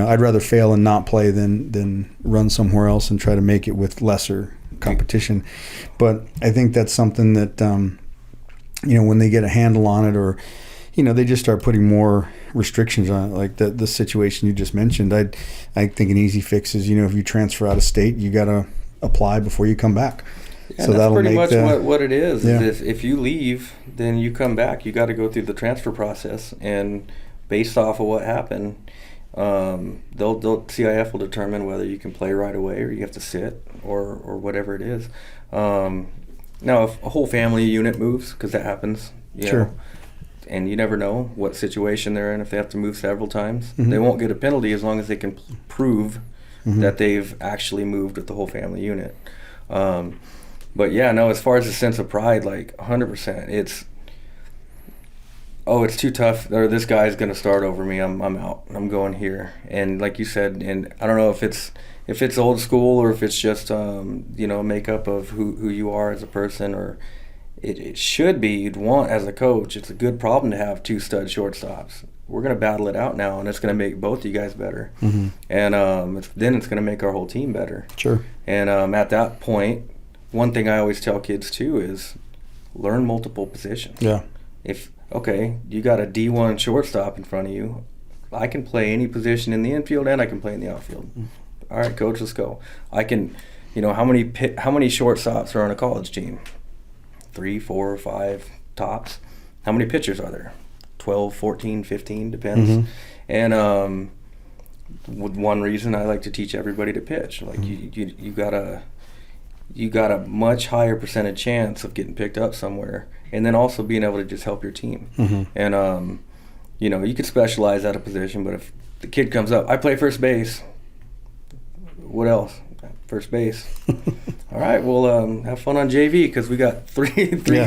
I'd rather fail and not play than run somewhere else and try to make it with lesser competition. But I think that's something that when they get a handle on it, or they just start putting more restrictions on it, like the situation you just mentioned. I think an easy fix is if you transfer out of state, you got to apply before you come back. Yeah, so that's pretty much what it is. Yeah. Is if you leave, then you come back. You got to go through the transfer process, and based off of what happened, CIF will determine whether you can play right away or you have to sit or whatever it is. Now, if a whole family unit moves, because that happens, you know, and you never know what situation they're in. If they have to move several times, they won't get a penalty as long as they can prove that they've actually moved with the whole family unit. But yeah, no, as far as the sense of pride, like 100%, it's too tough, or this guy's going to start over me. I'm out. I'm going here. And like you said, and I don't know if it's old school or if it's just makeup of who you are as a person, or it should be. You'd want, as a coach, it's a good problem to have 2 stud shortstops. We're going to battle it out now, and it's going to make both you guys better. And then it's going to make our whole team better. Sure. And at that point, one thing I always tell kids too is learn multiple positions. Yeah. Okay, you got a D1 shortstop in front of you. I can play any position in the infield and I can play in the outfield. All right, coach, let's go. I can, how many shortstops are on a college team? 3, 4, 5 tops. How many pitchers are there? 12, 14, 15, depends. And with one reason I like to teach everybody to pitch. Like you got a much higher percentage chance of getting picked up somewhere, and then also being able to just help your team. And you could specialize at a position, but if the kid comes up, I play first base. What else? First base. All right, well, have fun on JV because we got three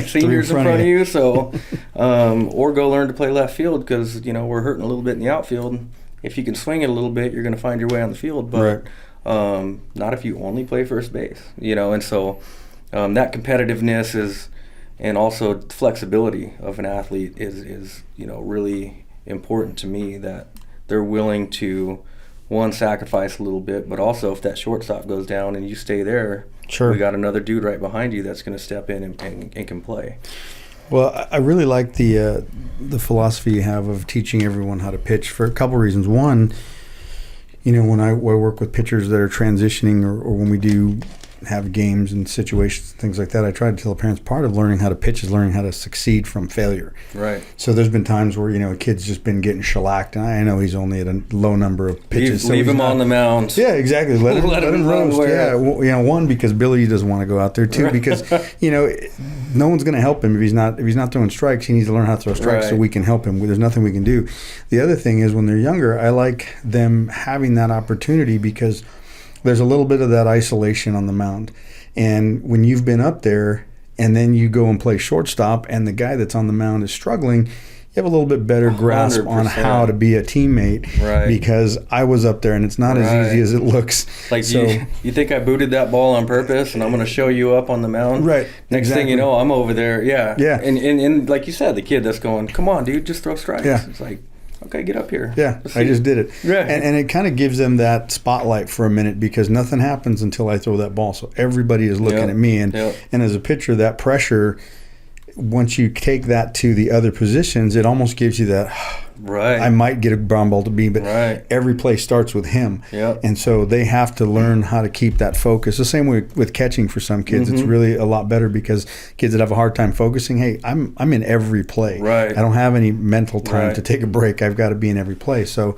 seniors in front of you. So, or go learn to play left field because we're hurting a little bit in the outfield. If you can swing it a little bit, you're going to find your way on the field. But not if you only play first base. And so that competitiveness is, and also flexibility of an athlete is really important to me, that they're willing to, one, sacrifice a little bit, but also if that shortstop goes down and you stay there, we got another dude right behind you that's going to step in and can play. Well, I really like the philosophy you have of teaching everyone how to pitch for a couple reasons. One, when I work with pitchers that are transitioning, or when we do have games and situations, things like that, I try to tell the parents part of learning how to pitch is learning how to succeed from failure. Right. So there's been times where, a kid's just been getting shellacked, and I know he's only at a low number of pitches. Leave him on the mound. Yeah, exactly. Let him roast. Yeah, one, because Billy doesn't want to go out there. Two, because, no one's going to help him if he's not throwing strikes. He needs to learn how to throw strikes so we can help him. There's nothing we can do. The other thing is when they're younger, I like them having that opportunity because there's a little bit of that isolation on the mound. And when you've been up there and then you go and play shortstop and the guy that's on the mound is struggling, you have a little bit better grasp 100%. On how to be a teammate. Right. Because I was up there and it's not as easy as it looks. Like, so, you think I booted that ball on purpose and I'm going to show you up on the mound? Right. Next thing you know, I'm over there. Yeah. Yeah. And like you said, the kid that's going, come on, dude, just throw strikes. Yeah. It's like, okay, get up here. Yeah, I just did it. Yeah. And it kind of gives them that spotlight for a minute because nothing happens until I throw that ball. So everybody is looking at me. And as a pitcher, that pressure, once you take that to the other positions, it almost gives you that, I might get a ground ball to be, but every play starts with him. Yep. And so they have to learn how to keep that focus. The same way with catching for some kids. It's really a lot better because kids that have a hard time focusing, hey, I'm in every play. Right. I don't have any mental time to take a break. I've got to be in every play. So,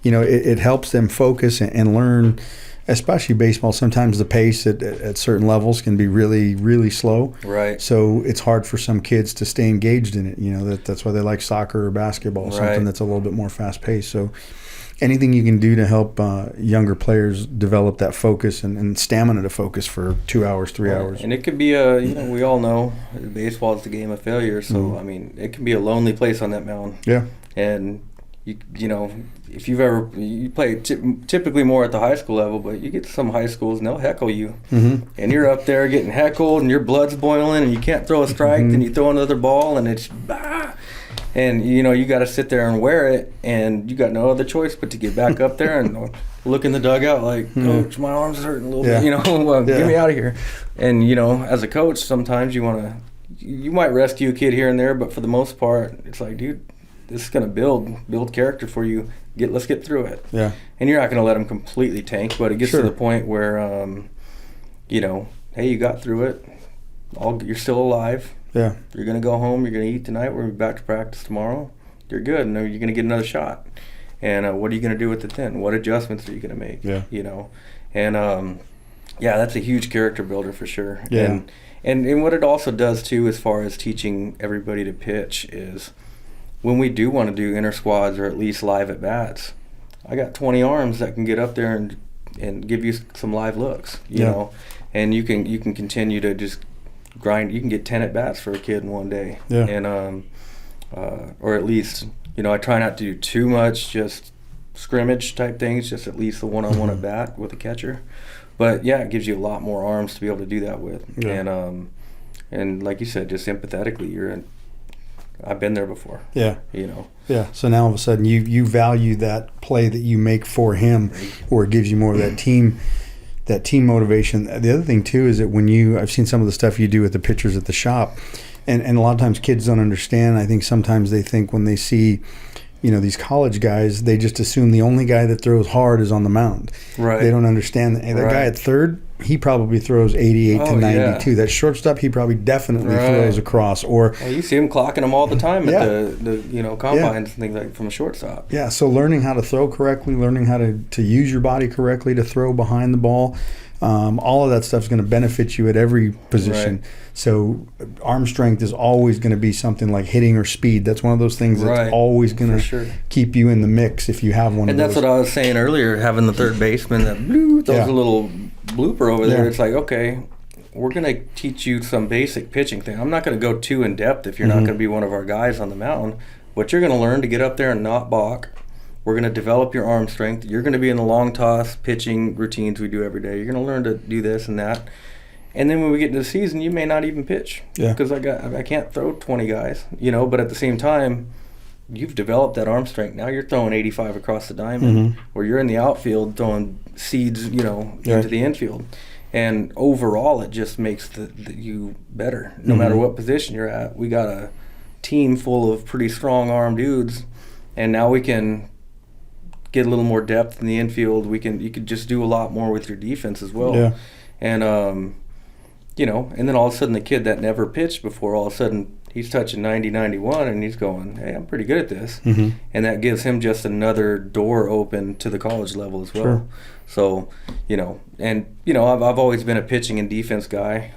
it helps them focus and learn. Especially baseball, sometimes the pace at certain levels can be really, really slow. Right. So it's hard for some kids to stay engaged in it. That's why they like soccer or basketball, something that's a little bit more fast-paced. So anything you can do to help younger players develop that focus and stamina to focus for 2 hours, 3 hours. And it could be we all know baseball is the game of failure. So, it can be a lonely place on that mound. Yeah. And if you play typically more at the high school level, but you get to some high schools and they'll heckle you, and you're up there getting heckled and your blood's boiling and you can't throw a strike, and you throw another ball and it's and you got to sit there and wear it, and you got no other choice but to get back up there and look in the dugout like, Coach, my arm's hurting a little bit, get me out of here. And as a coach, sometimes you might rescue a kid here and there, but for the most part, it's like, dude, this is going to build character for you. Let's get through it. Yeah. And you're not going to let them completely tank, but it gets to the point where, hey, you got through it. you're still alive. Yeah. You're going to go home. You're going to eat tonight. We're back to practice tomorrow. You're good. And you're going to get another shot. And what are you going to do with it then? What adjustments are you going to make? Yeah. You know? And, yeah, that's a huge character builder for sure. Yeah. And what it also does, too, as far as teaching everybody to pitch is when we do want to do inter squads or at least live at-bats, I got 20 arms that can get up there and give you some live looks, you know? And you can continue to just grind. You can get 10 at-bats for a kid in one day. Yeah. And, or at least, you know, I try not to do too much just scrimmage type things, just at least a one-on-one at bat with a catcher. But yeah, it gives you a lot more arms to be able to do that with. Yeah. And like you said, just empathetically, I've been there before. Yeah. You know. Yeah. So now all of a sudden you value that play that you make for him, or it gives you more of that team motivation. The other thing too is that I've seen some of the stuff you do with the pitchers at the shop, and a lot of times kids don't understand. I think sometimes they think when they see, you know, these college guys, they just assume the only guy that throws hard is on the mound. Right. They don't understand that. Hey, that guy at third, he probably throws 88 to 92. Yeah. That shortstop, he probably definitely throws across. Or you see him clocking them all the time at the combines and things like from a shortstop. Yeah. So learning how to throw correctly, learning how to use your body correctly to throw behind the ball. All of that stuff is going to benefit you at every position. Right. So arm strength is always going to be something like hitting or speed. That's one of those things that's always going to keep you in the mix if you have one of those. And that's what I was saying earlier, having the third baseman that throws a little blooper over there. It's like, okay, we're going to teach you some basic pitching thing. I'm not going to go too in depth if you're not going to be one of our guys on the mound. But you're going to learn to get up there and not balk. We're going to develop your arm strength. You're going to be in the long toss pitching routines we do every day. You're going to learn to do this and that. And then when we get into the season, you may not even pitch because I can't throw 20 guys, you know. But at the same time, you've developed that arm strength. Now you're throwing 85 across the diamond, or you're in the outfield throwing seeds, you know, into the infield. And overall, it just makes you better. No matter what position you're at, we got a team full of pretty strong arm dudes, and now we can get a little more depth in the infield. You could just do a lot more with your defense as well. Yeah. And you know, and then all of a sudden the kid that never pitched before, all of a sudden he's touching 90, 91, and he's going, hey, I'm pretty good at this. And that gives him just another door open to the college level as well. Sure. So, you know, and you know, I've always been a pitching and defense guy.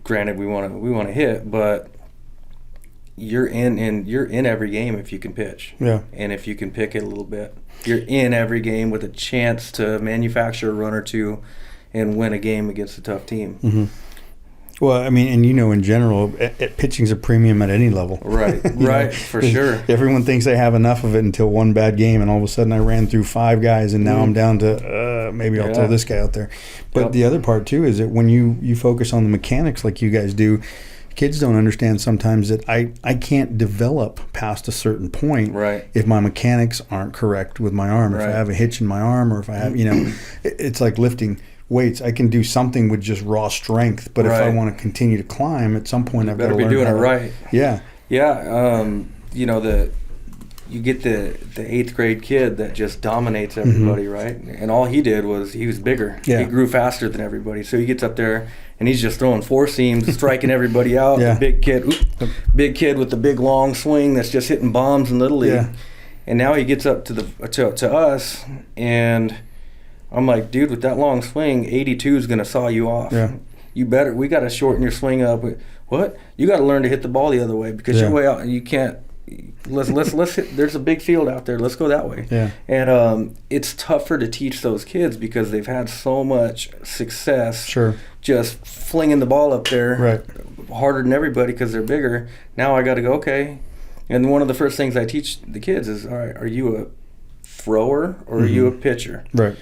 Granted, we want to hit, but you're in every game if you can pitch. Yeah. And if you can pick it a little bit, you're in every game with a chance to manufacture a run or two and win a game against a tough team. Well, I mean, and you know, in general, pitching's a premium at any level. Right, right, for sure. Everyone thinks they have enough of it until one bad game, and all of a sudden I ran through 5 guys, and now I'm down to maybe I'll throw this guy out there. But the other part, too, is that when you focus on the mechanics like you guys do, kids don't understand sometimes that I can't develop past a certain point if my mechanics aren't correct with my arm. If I have a hitch in my arm, or if I have, you know, it's like lifting weights. I can do something with just raw strength, but if I want to continue to climb, at some point I've got to learn doing it right. Yeah. You know, you get the 8th grade kid that just dominates everybody, right? And all he did was he was bigger. Yeah. He grew faster than everybody, so he gets up there and he's just throwing 4 seams, striking everybody out. The big kid with the big long swing that's just hitting bombs in Little League. Yeah. And now he gets up to us, and I'm like, dude, with that long swing, 82 is going to saw you off. Yeah. We got to shorten your swing up. What? You got to learn to hit the ball the other way because you're way out. You can't. Let's hit. There's a big field out there. Let's go that way. Yeah. And it's tougher to teach those kids because they've had so much success. Just flinging the ball up there. Harder than everybody because they're bigger. Now I got to go, okay. And one of the first things I teach the kids is, all right, are you a thrower or are you a pitcher? Right.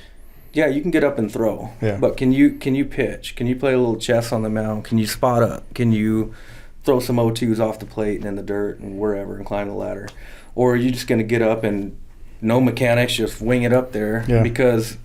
Yeah, you can get up and throw, but can you pitch? Can you play a little chess on the mound? Can you spot up? Can you throw some O2s off the plate and in the dirt and wherever and climb the ladder? Or are you just going to get up and no mechanics, just wing it up there because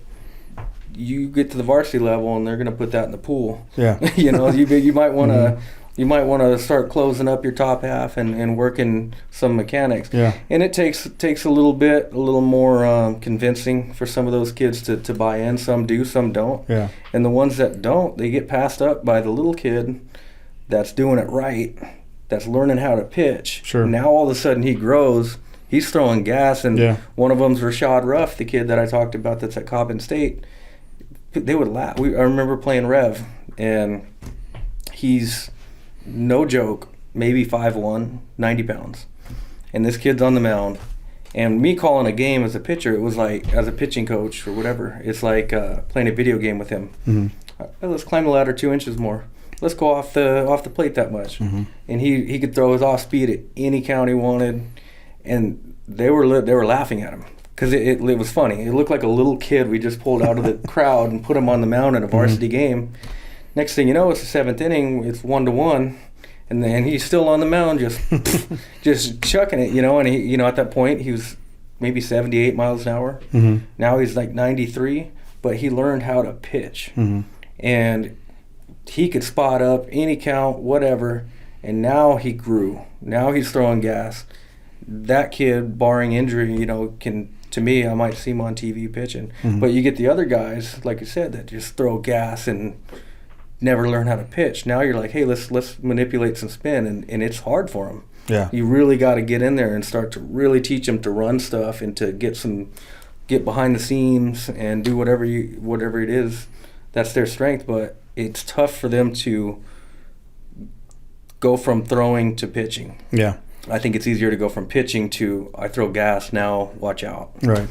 you get to the varsity level and they're going to put that in the pool? Yeah. You know, you might want to You might want to start closing up your top half and working some mechanics. Yeah. And it takes a little more convincing for some of those kids to buy in. Some do, some don't. Yeah. And the ones that don't, they get passed up by the little kid that's doing it right, that's learning how to pitch. Sure. Now all of a sudden he grows, he's throwing gas, and one of them's Rashad Ruff, the kid that I talked about that's at Coppin State. They would laugh. I remember playing Rev, and he's, no joke, maybe 5'1", 90 pounds. And this kid's on the mound. And me calling a game as a pitcher, it was like, as a pitching coach or whatever, it's like playing a video game with him. Mm-hmm. Let's climb the ladder 2 inches more. Let's go off the plate that much. Mm-hmm. And he could throw his off speed at any count he wanted. And they were laughing at him because it was funny. It looked like a little kid we just pulled out of the crowd and put him on the mound in a varsity game. Next thing you know, it's the 7th inning. It's 1-1, and then he's still on the mound, just chucking it, And he, at that point, he was maybe 78 miles an hour. Mm-hmm. Now he's like 93, but he learned how to pitch, and he could spot up any count, whatever. And now he grew. Now he's throwing gas. That kid, barring injury, can. To me, I might see him on TV pitching. Mm-hmm. But you get the other guys, like you said, that just throw gas and never learn how to pitch. Now you're like, hey, let's manipulate some spin, and it's hard for them. Yeah. You really got to get in there and start to really teach them to run stuff and to get behind the seams and do whatever it is that's their strength. But it's tough for them to go from throwing to pitching. Yeah. I think it's easier to go from pitching to I throw gas, now watch out. Right.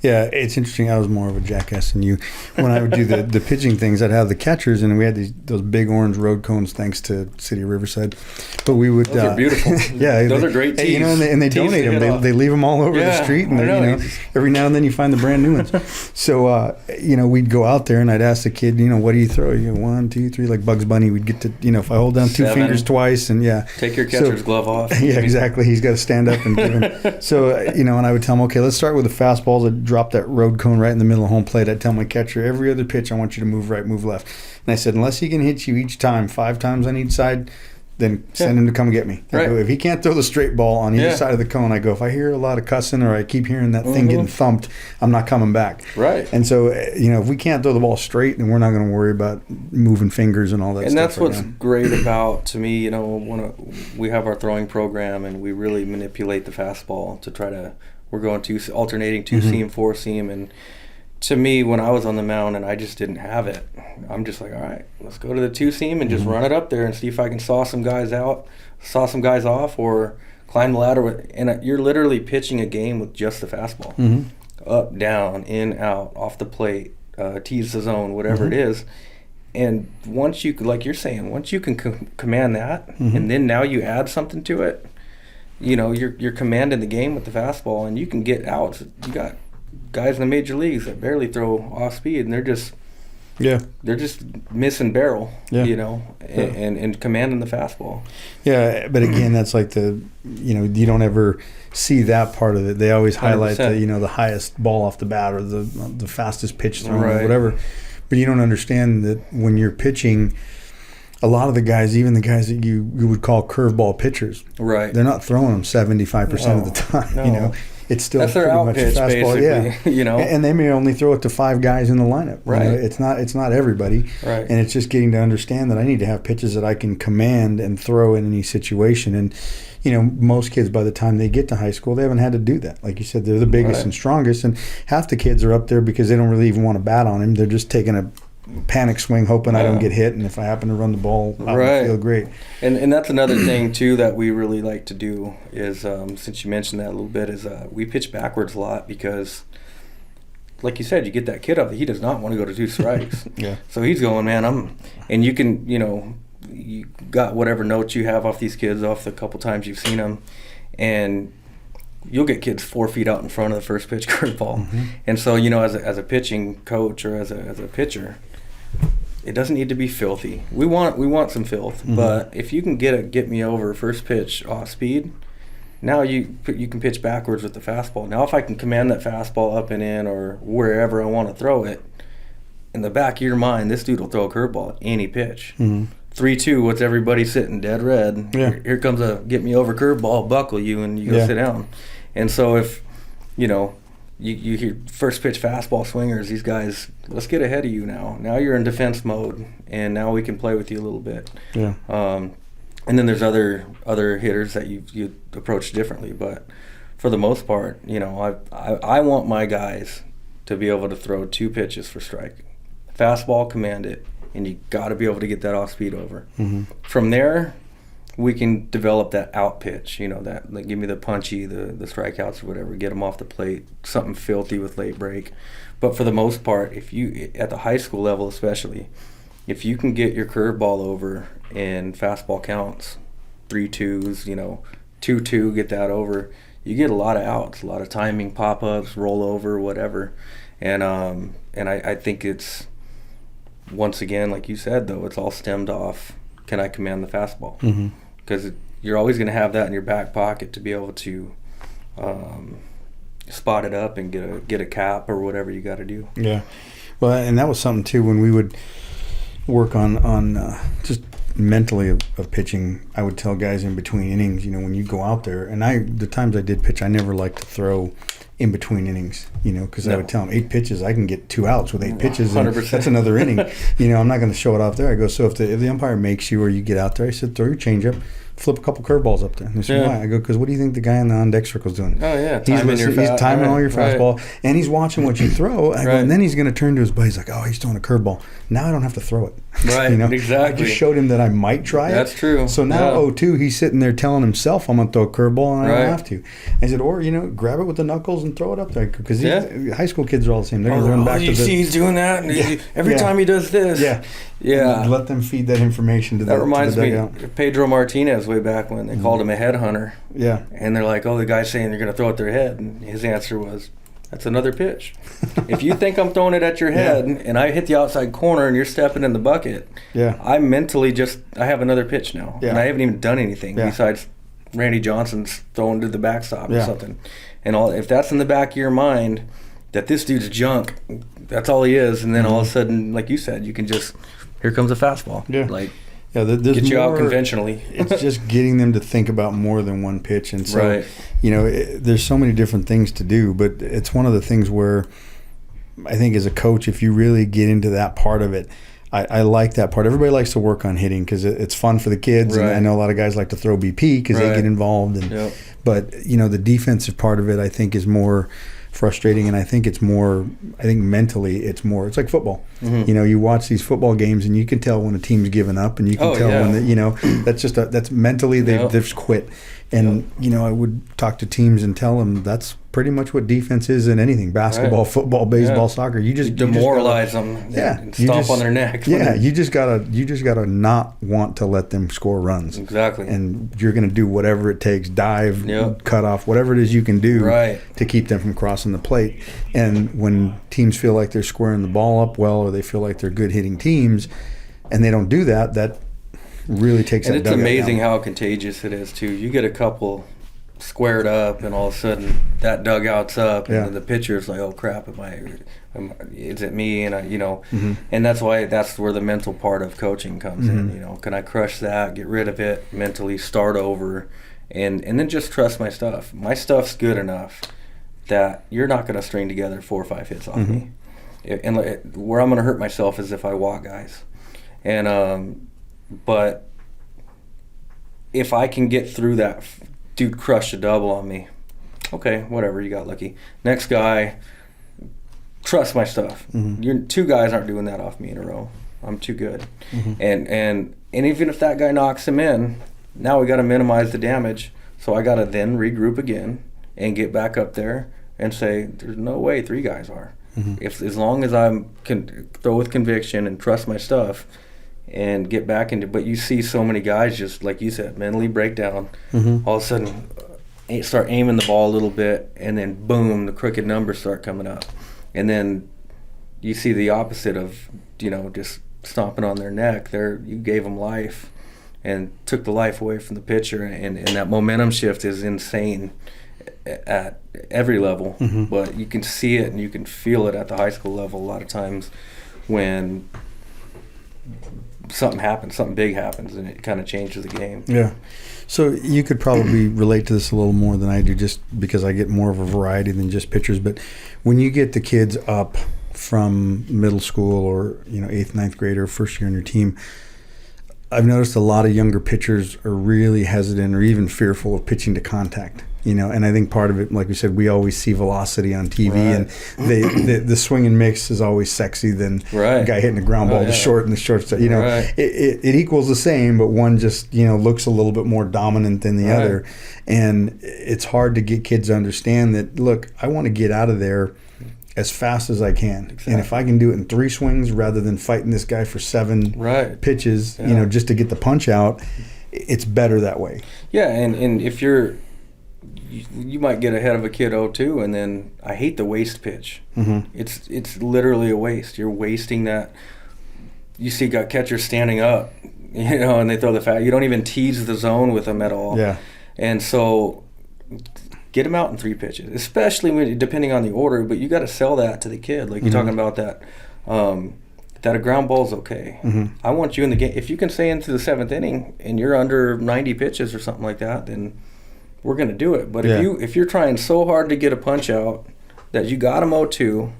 Yeah, it's interesting. I was more of a jackass than you. When I would do the pitching things, I'd have the catchers, and we had those big orange road cones, thanks to City of Riverside. But we would. Those are beautiful. Yeah, those are great tees. And they donate them. They leave them all over the street, and every now and then you find the brand new ones. So we'd go out there, and I'd ask the kid, what do you throw? 1, 2, 3, like Bugs Bunny. We'd get to, if I hold down 2 fingers twice, and take your catcher's glove off. Yeah, exactly. He's got to stand up and give him. So and I would tell him, okay, let's start with the fastballs. I'd drop that road cone right in the middle of home plate. I'd tell my catcher, every other pitch, I want you to move right, move left. And I said, unless he can hit you each time 5 times on each side, then send him to come get me. I go, if he can't throw the straight ball on either side of the cone, I go, if I hear a lot of cussing or I keep hearing that thing getting thumped, I'm not coming back. Right. And so, if we can't throw the ball straight, then we're not going to worry about moving fingers and all that stuff. And that's what's great about, to me, when we have our throwing program and we really manipulate the fastball to try to, we're going alternating 2-seam, 4-seam, and to me, when I was on the mound and I just didn't have it, I'm just like, all right, let's go to the 2-seam and just run it up there and see if I can saw some guys off, or climb the ladder. And you're literally pitching a game with just the fastball. Up, down, in, out, off the plate, tease the zone, whatever it is. And once you, like you're saying, once you can command that, and then now you add something to it, you're commanding the game with the fastball, and you can get outs. You got guys in the major leagues that barely throw off speed, and they're just missing barrel, and commanding the fastball. Yeah, but again, that's like you don't ever see that part of it. They always highlight 100%. The highest ball off the bat or the fastest pitch thrown or whatever. But you don't understand that when you're pitching, a lot of the guys, even the guys that you would call curveball pitchers, right? They're not throwing them 75% of the time. No. It's still that's pretty their out much pitch, a fastball, basically. And they may only throw it to 5 guys in the lineup. Right. It's not everybody. Right. And it's just getting to understand that I need to have pitches that I can command and throw in any situation. And most kids, by the time they get to high school, they haven't had to do that. Like you said, they're the biggest and strongest, and half the kids are up there because they don't really even want to bat on him. They're just taking a panic swing, hoping I don't get hit, and if I happen to run the ball, I feel great. And that's another thing too that we really like to do is, since you mentioned that a little bit, is we pitch backwards a lot because, like you said, you get that kid up, he does not want to go to 2 strikes. So he's going, man, and you can, you got whatever notes you have off these kids off the couple times you've seen them, and you'll get kids 4 feet out in front of the first pitch curveball. And so, as a pitching coach or as a pitcher, it doesn't need to be filthy. We want some filth, but if you can get me over first pitch off speed, now you can pitch backwards with the fastball. Now if I can command that fastball up and in or wherever I want to throw it, in the back of your mind, this dude will throw a curveball at any pitch. 3-2, what's everybody sitting dead red? Yeah. Here comes a get me over curveball, buckle you, and you go sit down. And so if, you hear first pitch fastball swingers, these guys, let's get ahead of you now. Now you're in defense mode, and now we can play with you a little bit. Yeah. And then there's other hitters that you approach differently. But for the most part, I want my guys to be able to throw 2 pitches for strike. Fastball, command it, and you got to be able to get that off speed over. Mm-hmm. From there, we can develop that out pitch, that like give me the punchy, the strikeouts or whatever, get them off the plate, something filthy with late break. But for the most part, if you, at the high school level especially, if you can get your curveball over in fastball counts, 3-2s, 2-2, get that over, you get a lot of outs, a lot of timing, pop-ups, rollover, whatever. And I think it's, once again, like you said, though, it's all stemmed off, can I command the fastball? Because you're always going to have that in your back pocket to be able to spot it up and get a cap or whatever you got to do. Yeah. Well, and that was something, too, when we would work on just mentally of pitching. I would tell guys in between innings, when you go out there, and the times I did pitch, I never liked to throw in between innings, because I would tell them 8 pitches, I can get 2 outs with 8 pitches, and 100%. that's another inning. I'm not going to show it off there. I go, so if the umpire makes you or you get out there, I said, throw your changeup, flip a couple curveballs up there. And they said, why? I go, because what do you think the guy in the on-deck circle is doing? Oh, yeah. He's timing all your fastball, and he's watching what you throw. I go, and then he's going to turn to his buddy. He's like, oh, he's throwing a curveball. Now I don't have to throw it. Right, exactly. I just showed him that I might try it. That's true. So now 0-2, he's sitting there telling himself I'm going to throw a curveball, and I don't have to. I said, or, grab it with the knuckles and throw it up there. Because high school kids are all the same. They're going to run back to the... see he's doing that, and every time he does this. Yeah. And let them feed that information to that reminds to the me dugout. Pedro Martinez way back when they called him a headhunter. Yeah. And they're like, oh, the guy's saying they're going to throw it at their head. And his answer was, that's another pitch. If you think I'm throwing it at your head and I hit the outside corner and you're stepping in the bucket, I mentally I have another pitch now. And I haven't even done anything besides Randy Johnson's throwing to the backstop or something. And if that's in the back of your mind, that this dude's junk, that's all he is. And then all of a sudden, like you said, you can just... Here comes a fastball. Get you out conventionally. It's just getting them to think about more than one pitch. And so, there's so many different things to do, but it's one of the things where I think as a coach, if you really get into that part of it, I like that part. Everybody likes to work on hitting because it's fun for the kids. And I know a lot of guys like to throw BP because they get involved. But, the defensive part of it, I think, is more frustrating, and I think mentally it's like football. You watch these football games and you can tell when a team's given up, and you can tell when that's mentally they've quit. And I would talk to teams and tell them that's pretty much what defense is in anything: basketball, football, baseball, soccer. You just demoralize them, and stomp on their neck. You just gotta not want to let them score runs. Exactly. And you're gonna do whatever it takes, dive, cut off, whatever it is you can do to keep them from crossing the plate. And when teams feel like they're squaring the ball up well, or they feel like they're good hitting teams, and they don't do that, that really takes that dugout down. And it's amazing how contagious it is too. You get a couple squared up, and all of a sudden that dugout's up, and then the pitcher's like, "Oh crap! Is it me?" And and that's where the mental part of coaching comes in. Can I crush that, get rid of it mentally, start over, and then just trust my stuff. My stuff's good enough that you're not going to string together 4 or 5 hits off me. And where I'm going to hurt myself is if I walk guys, and but if I can get through that. Dude crushed a double on me. Okay, whatever, you got lucky. Next guy, trust my stuff. Your 2 guys aren't doing that off me in a row. I'm too good. And even if that guy knocks him in, now we got to minimize the damage. So I got to then regroup again and get back up there and say, there's no way 3 guys are. As long as I can throw with conviction and trust my stuff, and get back into, but you see so many guys just, like you said, mentally break down. All of a sudden, start aiming the ball a little bit, and then boom, the crooked numbers start coming up. And then you see the opposite of, just stomping on their neck. You gave them life and took the life away from the pitcher, and that momentum shift is insane at every level. But you can see it and you can feel it at the high school level a lot of times when something happens, something big happens, and it kind of changes the game. Yeah. So you could probably relate to this a little more than I do, just because I get more of a variety than just pitchers. But when you get the kids up from middle school or 8th, 9th grade or first year on your team, I've noticed a lot of younger pitchers are really hesitant or even fearful of pitching to contact. And I think part of it, like we said, we always see velocity on TV, and the swing and mix is always sexy than a guy hitting a ground ball to short and the shortstop. It equals the same, but one just looks a little bit more dominant than the other, and it's hard to get kids to understand that. Look, I want to get out of there as fast as I can, and if I can do it in 3 swings rather than fighting this guy for 7 pitches, just to get the punch out, it's better that way. Yeah, and if you might get ahead of a kid 0-2, and then I hate the waste pitch. It's literally a waste. You're wasting that. You see catchers standing up, and they throw the you don't even tease the zone with them at all. Yeah. And so get them out in 3 pitches, especially depending on the order, but you got to sell that to the kid. Like you're talking about that a ground ball's okay. I want you in the game. If you can stay into the 7th inning and you're under 90 pitches or something like that, then we're going to do it. But if you're trying so hard to get a punch out that you got him 0-2,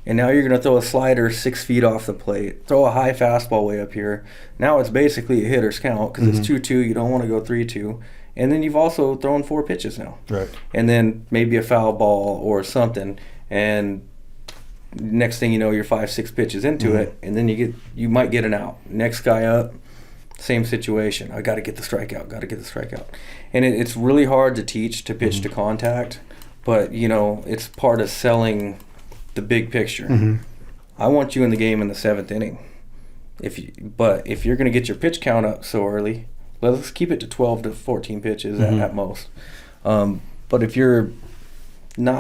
and now you're going to throw a slider 6 feet off the plate, throw a high fastball way up here, now it's basically a hitter's count because it's 2-2. You don't want to go 3-2. And then you've also thrown 4 pitches now. Right. And then maybe a foul ball or something. And next thing you know, you're 5-6 pitches into it, and then you might get an out. Next guy up, same situation. I got to get the strikeout. And it's really hard to teach to pitch to contact, but it's part of selling the big picture. I want you in the game in the 7th inning. But if you're going to get your pitch count up so early, let's keep it to 12 to 14 pitches at most. But if you're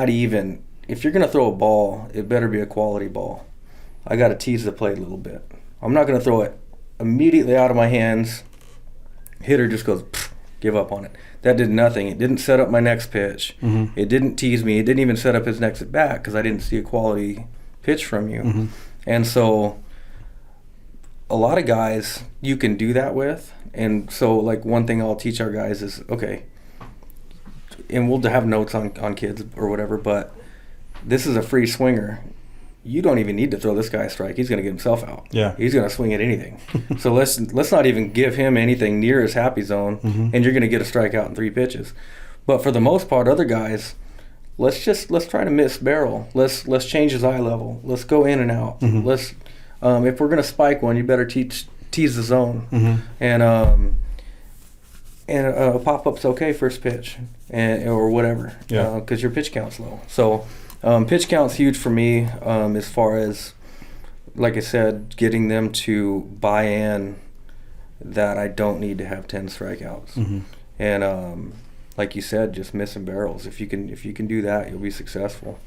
going to throw a ball, it better be a quality ball. I got to tease the plate a little bit. I'm not going to throw it immediately out of my hands. Hitter just goes, give up on it. That did nothing. It didn't set up my next pitch. It didn't tease me. It didn't even set up his next at bat because I didn't see a quality pitch from you. And so a lot of guys you can do that with. And so like one thing I'll teach our guys is, okay, and we'll have notes on kids or whatever, but this is a free swinger. You don't even need to throw this guy a strike. He's going to get himself out. Yeah. He's going to swing at anything. So let's not even give him anything near his happy zone, and you're going to get a strikeout in 3 pitches. But for the most part, other guys, let's try to miss barrel. Let's change his eye level. Let's go in and out. Let's if we're going to spike one, you better tease the zone. And a pop-up's okay first pitch or whatever, because your pitch count's low. So pitch count's huge for me as far as, like I said, getting them to buy in that I don't need to have 10 strikeouts. And like you said, just missing barrels. If you can do that, you'll be successful.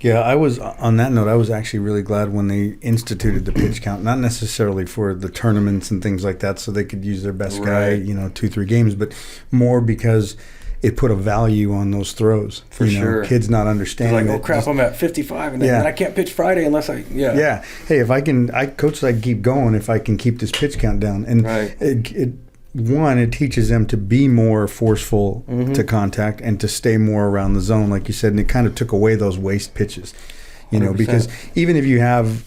Yeah, on that note, I was actually really glad when they instituted the pitch count, not necessarily for the tournaments and things like that so they could use their best guy, 2-3 games, but more because it put a value on those throws. For sure. Kids not understanding. Like, oh crap, I'm at 55 and then I can't pitch Friday unless I. Yeah. Hey, if I can, coaches, I keep going if I can keep this pitch count down. And it teaches them to be more forceful to contact and to stay more around the zone, like you said, and it kind of took away those waste pitches. 100%. Because even if you have,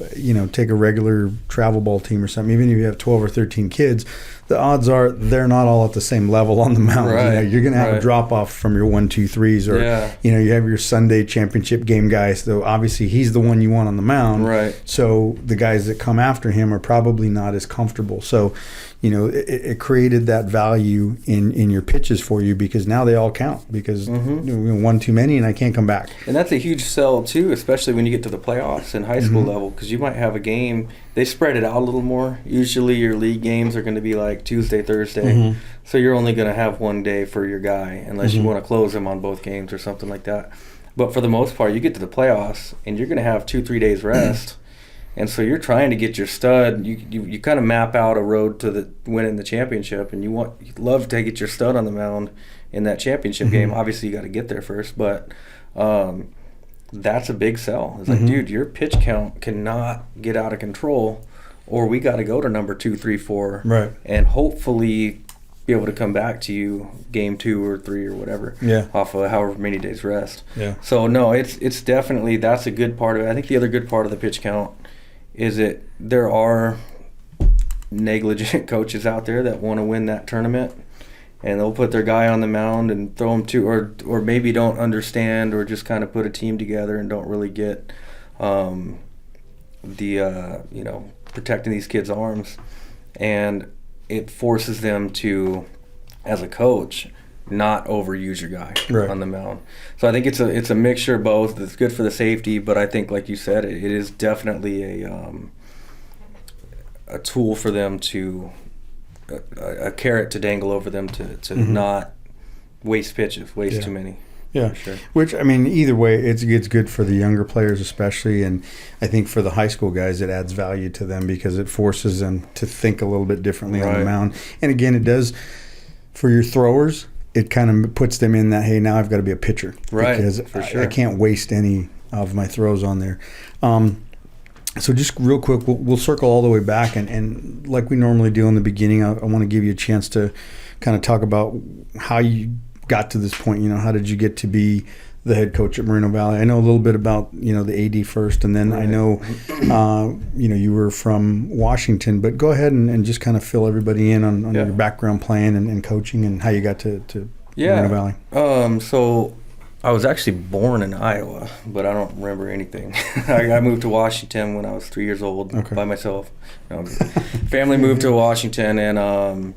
take a regular travel ball team or something, even if you have 12 or 13 kids, the odds are they're not all at the same level on the mound. Right. You're going to have a drop off from your 1, 2, 3s, or you have your Sunday championship game guys. So obviously he's the one you want on the mound. Right. So the guys that come after him are probably not as comfortable. So it created that value in your pitches for you because now they all count because one too many and I can't come back. And that's a huge sell too, especially when you get to the playoffs in high school level, because you might have a game. They spread it out a little more. Usually your league games are going to be like Tuesday, Thursday. So you're only going to have one day for your guy unless you want to close him on both games or something like that. But for the most part, you get to the playoffs and you're going to have 2-3 days rest. And so you're trying to get your stud. You kind of map out a road to winning the championship, and you'd love to get your stud on the mound in that championship game. Obviously, you got to get there first, but that's a big sell. It's like, dude, your pitch count cannot get out of control or we got to go to number 2, 3, 4, Right. and hopefully be able to come back to you game 2 or 3 or whatever, off of however many days rest. Yeah. So no, it's definitely, that's a good part of it. I think the other good part of the pitch count is that there are negligent coaches out there that want to win that tournament, and they'll put their guy on the mound and throw him to, or maybe don't understand, or just kind of put a team together and don't really get protecting these kids' arms, and it forces them to, as a coach, not overuse your guy on the mound. So I think it's a mixture of both. It's good for the safety, but I think, like you said, it is definitely a tool for them to, a carrot to dangle over them to not waste pitches, too many. Yeah, sure. Which, I mean, either way, it's good for the younger players especially, and I think for the high school guys, it adds value to them because it forces them to think a little bit differently on the mound. And again, it does, for your throwers, it kind of puts them in that, hey, now I've got to be a pitcher. Right, because for sure. I can't waste any of my throws on there. So just real quick, we'll circle all the way back, and like we normally do in the beginning, I want to give you a chance to kind of talk about how you got to this point. How did you get to be the head coach at Moreno Valley? I know a little bit about the AD first, and then I know you were from Washington, but go ahead and just kind of fill everybody in on your background playing and coaching and how you got to Moreno Valley. So I was actually born in Iowa, but I don't remember anything. I moved to Washington when I was 3 years old by myself. Family moved to Washington, and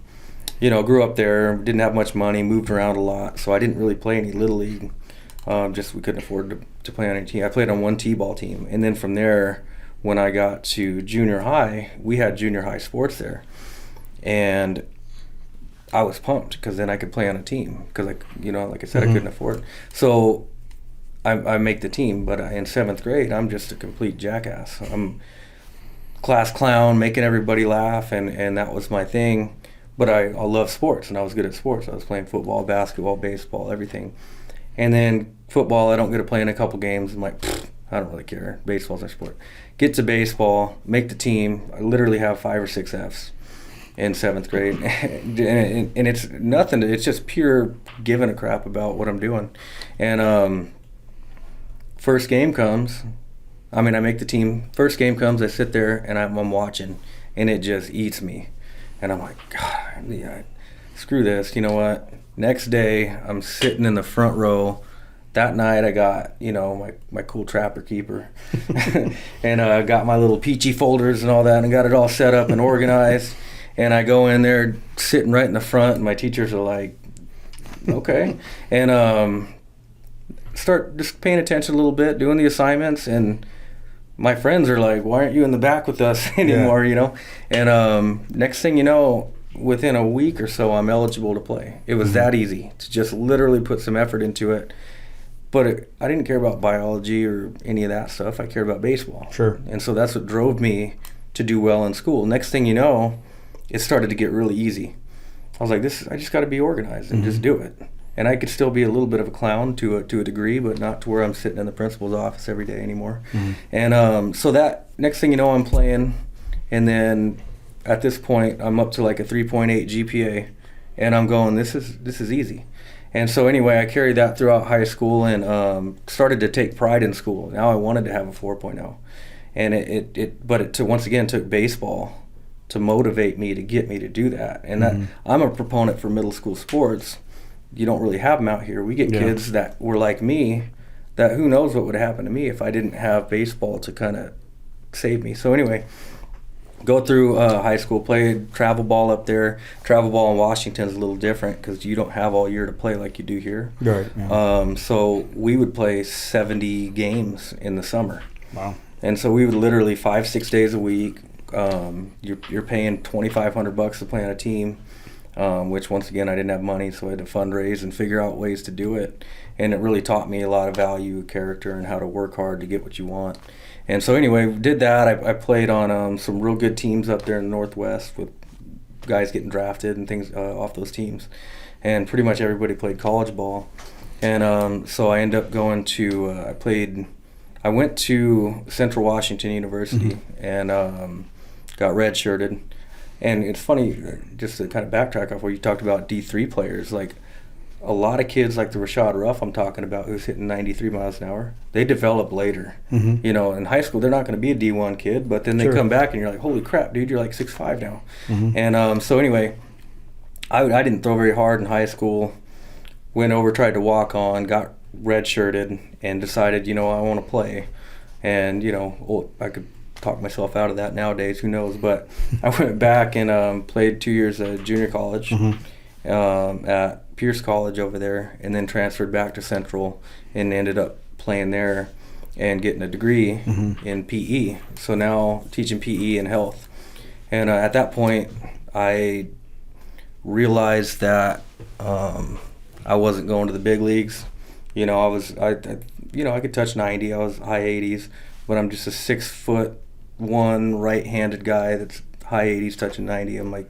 grew up there, didn't have much money, moved around a lot, so I didn't really play any Little League. Just we couldn't afford to play on any team. I played on one T-ball team, and then from there, when I got to junior high, we had junior high sports there, and I was pumped because then I could play on a team because, like I said, I couldn't afford it. So I make the team, but in 7th grade, I'm just a complete jackass. I'm class clown, making everybody laugh, and that was my thing. But I love sports, and I was good at sports. I was playing football, basketball, baseball, everything. And then football, I don't get to play in a couple games. I'm like, I don't really care. Baseball's my sport. Get to baseball, make the team. I literally have 5 or 6 Fs in 7th grade. and it's nothing. It's just pure giving a crap about what I'm doing. And first game comes. I make the team. First game comes, I sit there, and I'm watching, and it just eats me. And I'm like, God, screw this. You know what? Next day, I'm sitting in the front row. That night, I got, my cool trapper keeper. And I got my little peachy folders and all that, and got it all set up and organized. And I go in there, sitting right in the front, and my teachers are like, okay. And start just paying attention a little bit, doing the assignments, and my friends are like, why aren't you in the back with us anymore, And next thing you know, within a week or so, I'm eligible to play. It was that easy to just literally put some effort into it. But I didn't care about biology or any of that stuff. I cared about baseball. Sure. And so that's what drove me to do well in school. Next thing you know, it started to get really easy. I was like, I just got to be organized and just do it. And I could still be a little bit of a clown to a degree, but not to where I'm sitting in the principal's office every day anymore. And so that next thing you know, I'm playing, and then at this point, I'm up to like a 3.8 GPA, and I'm going, this is easy. And so anyway, I carried that throughout high school and started to take pride in school. Now I wanted to have a 4.0, and but it once again took baseball to motivate me to get me to do that. And that I'm a proponent for middle school sports. You don't really have them out here. We get kids that were like me, that who knows what would happen to me if I didn't have baseball to kind of save me. So anyway, go through high school, played travel ball up there. Travel ball in Washington is a little different because you don't have all year to play like you do here. Right. Yeah. So we would play 70 games in the summer. Wow. And so we would literally 5-6 days a week. You're paying $2,500 to play on a team. Which once again I didn't have money, so I had to fundraise and figure out ways to do it, and it really taught me a lot of value, character, and how to work hard to get what you want. And so anyway, did that. I played on some real good teams up there in the Northwest with guys getting drafted and things off those teams, and pretty much everybody played college ball. And so I ended up going to I went to Central Washington University and got redshirted. And it's funny, just to kind of backtrack off where you talked about D3 players, like a lot of kids like the Rashad Ruff I'm talking about, who's hitting 93 miles an hour, they develop later. Mm-hmm. You know, in high school, they're not going to be a D1 kid, but then they come back and you're like, holy crap, dude, you're like 6'5" now. Mm-hmm. And so anyway, I didn't throw very hard in high school, went over, tried to walk on, got redshirted, and decided, you know, I want to play. And, you know, I could talk myself out of that nowadays, who knows, but I went back and played 2 years at junior college. Mm-hmm. At Pierce College over there, and then transferred back to Central and ended up playing there and getting a degree mm-hmm. in PE. So now teaching PE and health. And at that point, I realized that I wasn't going to the big leagues. You know, I could touch 90. I was high 80s, but I'm just a 6'1" right-handed guy that's high 80s touching 90. I'm like,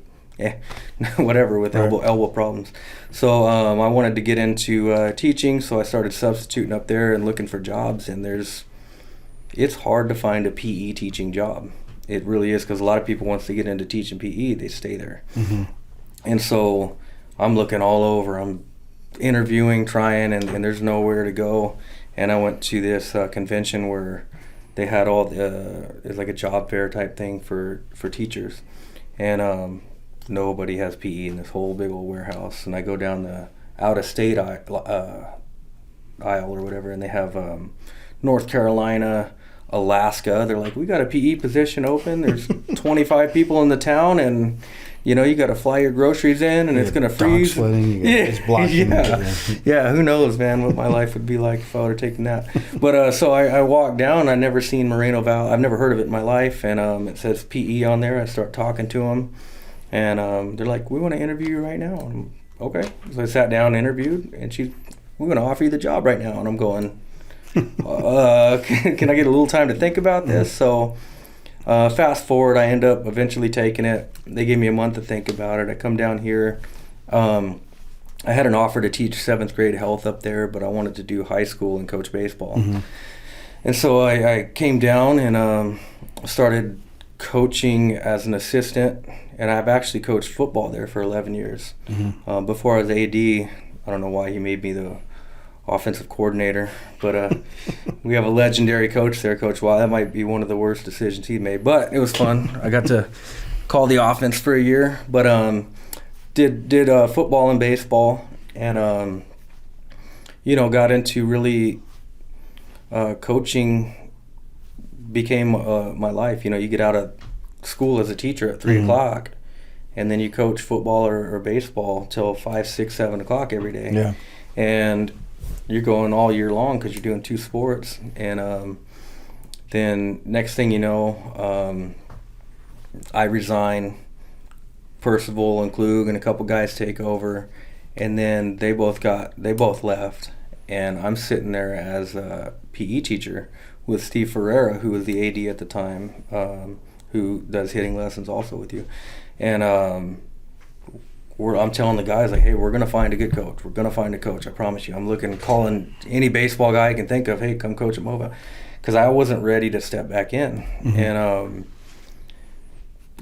whatever with elbow problems. So I wanted to get into teaching, so I started substituting up there and looking for jobs. And it's hard to find a PE teaching job. It really is, because a lot of people, once they get into teaching PE, they stay there. Mm-hmm. And so I'm looking all over. I'm interviewing, trying, and there's nowhere to go. And I went to this convention where they had it's like a job fair type thing for teachers. And nobody has PE in this whole big old warehouse. And I go down the out-of-state aisle or whatever, and they have North Carolina, Alaska. They're like, we got a PE position open. There's 25 people in the town, and you know, you got to fly your groceries in, and it's going to freeze. It's blocking. Yeah. Who knows, man, what my life would be like if I would have taken that. But so I walked down. I'd never seen Moreno Valley. I've never heard of it in my life. And it says PE on there. I start talking to them, and they're like, we want to interview you right now. And I'm, okay. So I sat down and interviewed, and we're going to offer you the job right now. And I'm going, can I get a little time to think about this? So fast forward, I end up eventually taking it. They gave me a month to think about it. I come down here. I had an offer to teach 7th grade health up there, but I wanted to do high school and coach baseball. Mm-hmm. And so I came down and started coaching as an assistant, and I've actually coached football there for 11 years. Mm-hmm. Before I was AD, I don't know why he made me the offensive coordinator, but we have a legendary coach there, Coach Wild. That might be one of the worst decisions he made, but it was fun. I got to call the offense for a year, but did football and baseball, and got into really coaching became my life. You know, you get out of school as a teacher at 3 o'clock, and then you coach football or baseball till 5, 6, 7 o'clock every day. Yeah, and you're going all year long because you're doing 2 sports. And then next thing you know, I resign. Percival and Klug and a couple guys take over, and then they both left, and I'm sitting there as a PE teacher with Steve Ferreira, who was the AD at the time, who does hitting lessons also with you. And I'm telling the guys, like, hey, we're going to find a good coach. We're going to find a coach, I promise you. I'm calling any baseball guy I can think of, hey, come coach at Mobile. Because I wasn't ready to step back in. Mm-hmm. And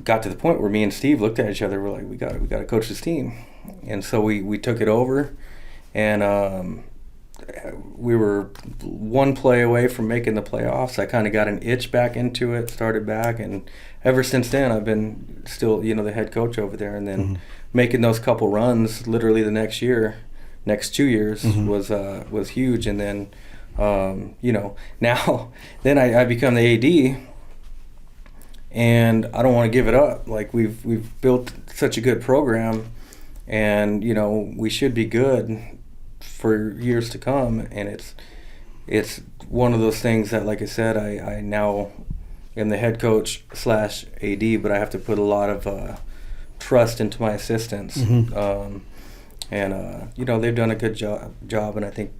got to the point where me and Steve looked at each other. We're like, we got to coach this team. And so we took it over. And we were one play away from making the playoffs. I kind of got an itch back into it, started back. And ever since then, I've been still, the head coach over there. And then making those couple runs literally the next 2 years was huge. And then now then I become the AD, and I don't want to give it up. Like, we've built such a good program, and we should be good for years to come. And it's one of those things that, like I said, I now am the head coach / AD, but I have to put a lot of trust into my assistants. Mm-hmm. They've done a good job, and I think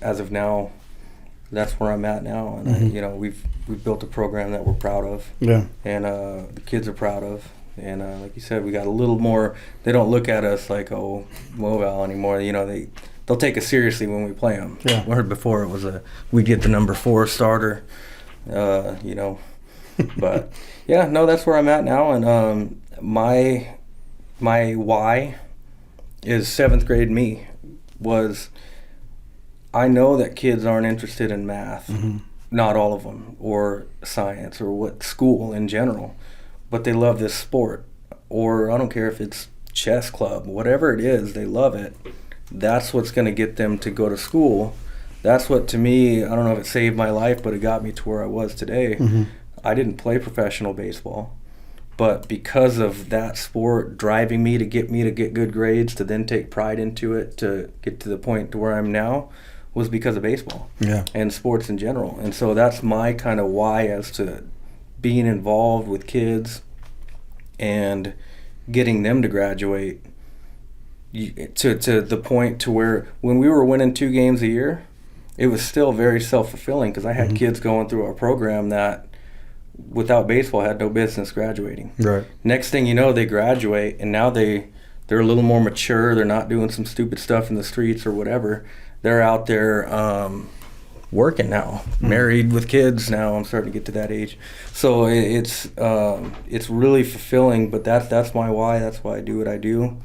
as of now, that's where I'm at now. And we've built a program that we're proud of. Yeah. And the kids are proud of. And like you said, we got a little more. They don't look at us like, oh, Mobile anymore. They'll take us seriously when we play them. Yeah. I heard before it was we'd get the number 4 starter. But yeah, no, that's where I'm at now. And my why is 7th grade me was, I know that kids aren't interested in math, not all of them, or science, or what school in general, but they love this sport. Or I don't care if it's chess club, whatever it is, they love it. That's what's going to get them to go to school. That's what, to me, I don't know if it saved my life, but it got me to where I was today. I didn't play professional baseball, but because of that sport driving me to get good grades, to then take pride into it, to get to the point to where I'm now, was because of baseball and sports in general. And so that's my kind of why as to being involved with kids and getting them to graduate to the point to where when we were winning 2 games a year, it was still very self-fulfilling, because I had kids going through our program that without baseball had no business graduating. Right. Next thing you know, they graduate, and now they're a little more mature. They're not doing some stupid stuff in the streets or whatever. They're out there working now, married with kids now. I'm starting to get to that age. So it's really fulfilling, but that's my why. That's why I do what I do.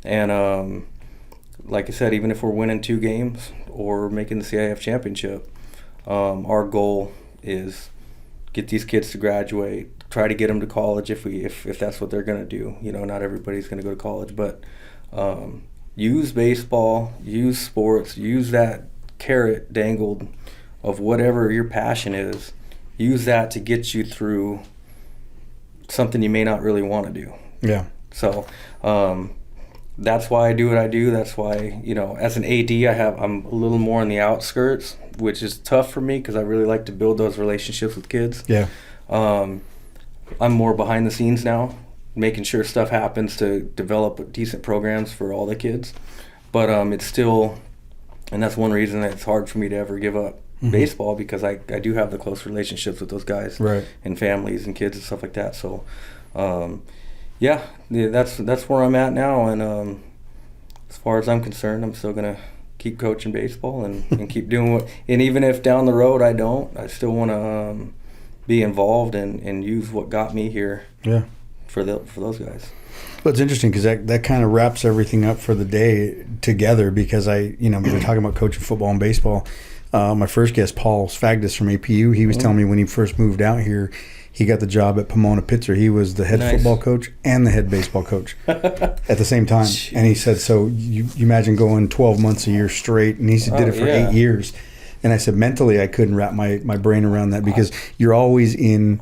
And like I said, even if we're winning 2 games or making the CIF championship, our goal is get these kids to graduate, try to get them to college if that's what they're going to do. You know, not everybody's going to go to college, but use baseball, use sports, use that carrot dangled of whatever your passion is. Use that to get you through something you may not really want to do. Yeah. So that's why I do what I do. That's why, you know, as an AD, I'm a little more on the outskirts, which is tough for me because I really like to build those relationships with kids. Yeah. I'm more behind the scenes now, making sure stuff happens to develop decent programs for all the kids. But it's still, and that's one reason that it's hard for me to ever give up baseball, because I do have the close relationships with those guys, right, and families and kids and stuff like that. So yeah, that's where I'm at now. And as far as I'm concerned, I'm still gonna keep coaching baseball and keep doing what, and even if down the road I still want to be involved and use what got me here for those guys. Well, it's interesting because that kind of wraps everything up for the day together, because we were talking about coaching football and baseball. My first guest, Paul Sfagdis from APU, he was telling me when he first moved out here, he got the job at Pomona Pitzer. He was the head football coach and the head baseball coach at the same time. Jeez. And he said, so you imagine going 12 months a year straight, and he did it for 8 years. And I said, mentally, I couldn't wrap my brain around that, because you're always in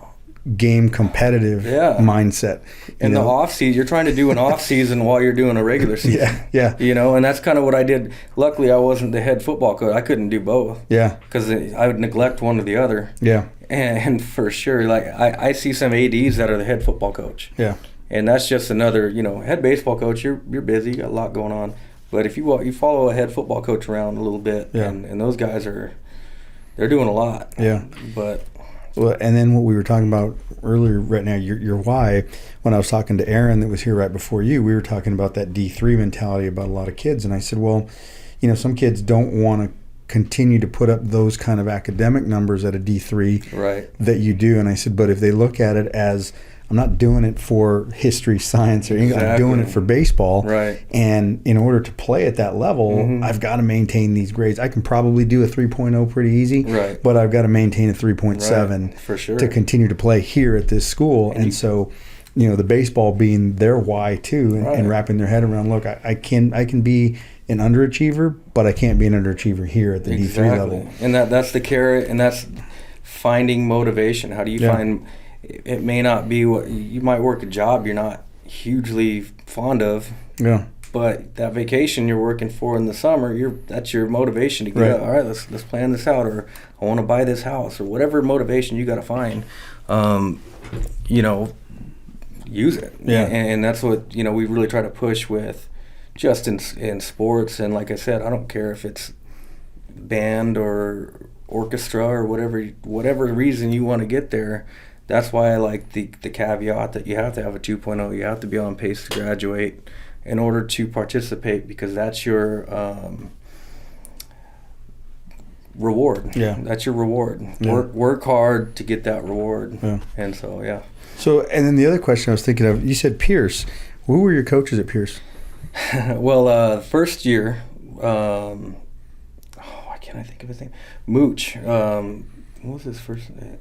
game competitive mindset. In the off season, you're trying to do an off season while you're doing a regular season. Yeah. And that's kind of what I did. Luckily, I wasn't the head football coach. I couldn't do both. Yeah. Because I would neglect one or the other. Yeah. And for sure, like I see some ADs that are the head football coach. Yeah. And that's just another, head baseball coach. You're busy, you got a lot going on. But if you follow a head football coach around a little bit, and those guys they're doing a lot. Yeah. But. Well, and then what we were talking about earlier right now, your why, when I was talking to Aaron that was here right before you, we were talking about that D3 mentality about a lot of kids. And I said, well, some kids don't want to continue to put up those kind of academic numbers at a D3 that you do. And I said, but if they look at it as, I'm not doing it for history, science, or English. I'm doing it for baseball. Right. And in order to play at that level, I've got to maintain these grades. I can probably do a 3.0 pretty easy, but I've got to maintain a 3.7 for sure to continue to play here at this school. And so, the baseball being their why too, and wrapping their head around, look, I can be an underachiever, but I can't be an underachiever here at the D3 level. And that's the carrot, and that's finding motivation. How do you find... It may not be what you might work a job you're not hugely fond of. Yeah. But that vacation you're working for in the summer, that's your motivation to get up. All right, let's plan this out, or I want to buy this house, or whatever motivation you got to find. Use it. Yeah. And that's what we really try to push with, just in sports. And like I said, I don't care if it's band or orchestra or whatever reason you want to get there. That's why I like the caveat that you have to have a 2.0. You have to be on pace to graduate in order to participate, because that's your reward. Yeah. That's your reward. Yeah. Work hard to get that reward. Yeah. And so, yeah. So, and then the other question I was thinking of, you said Pierce. Who were your coaches at Pierce? Well, first year, why can't I think of his name? Mooch. What was his first name?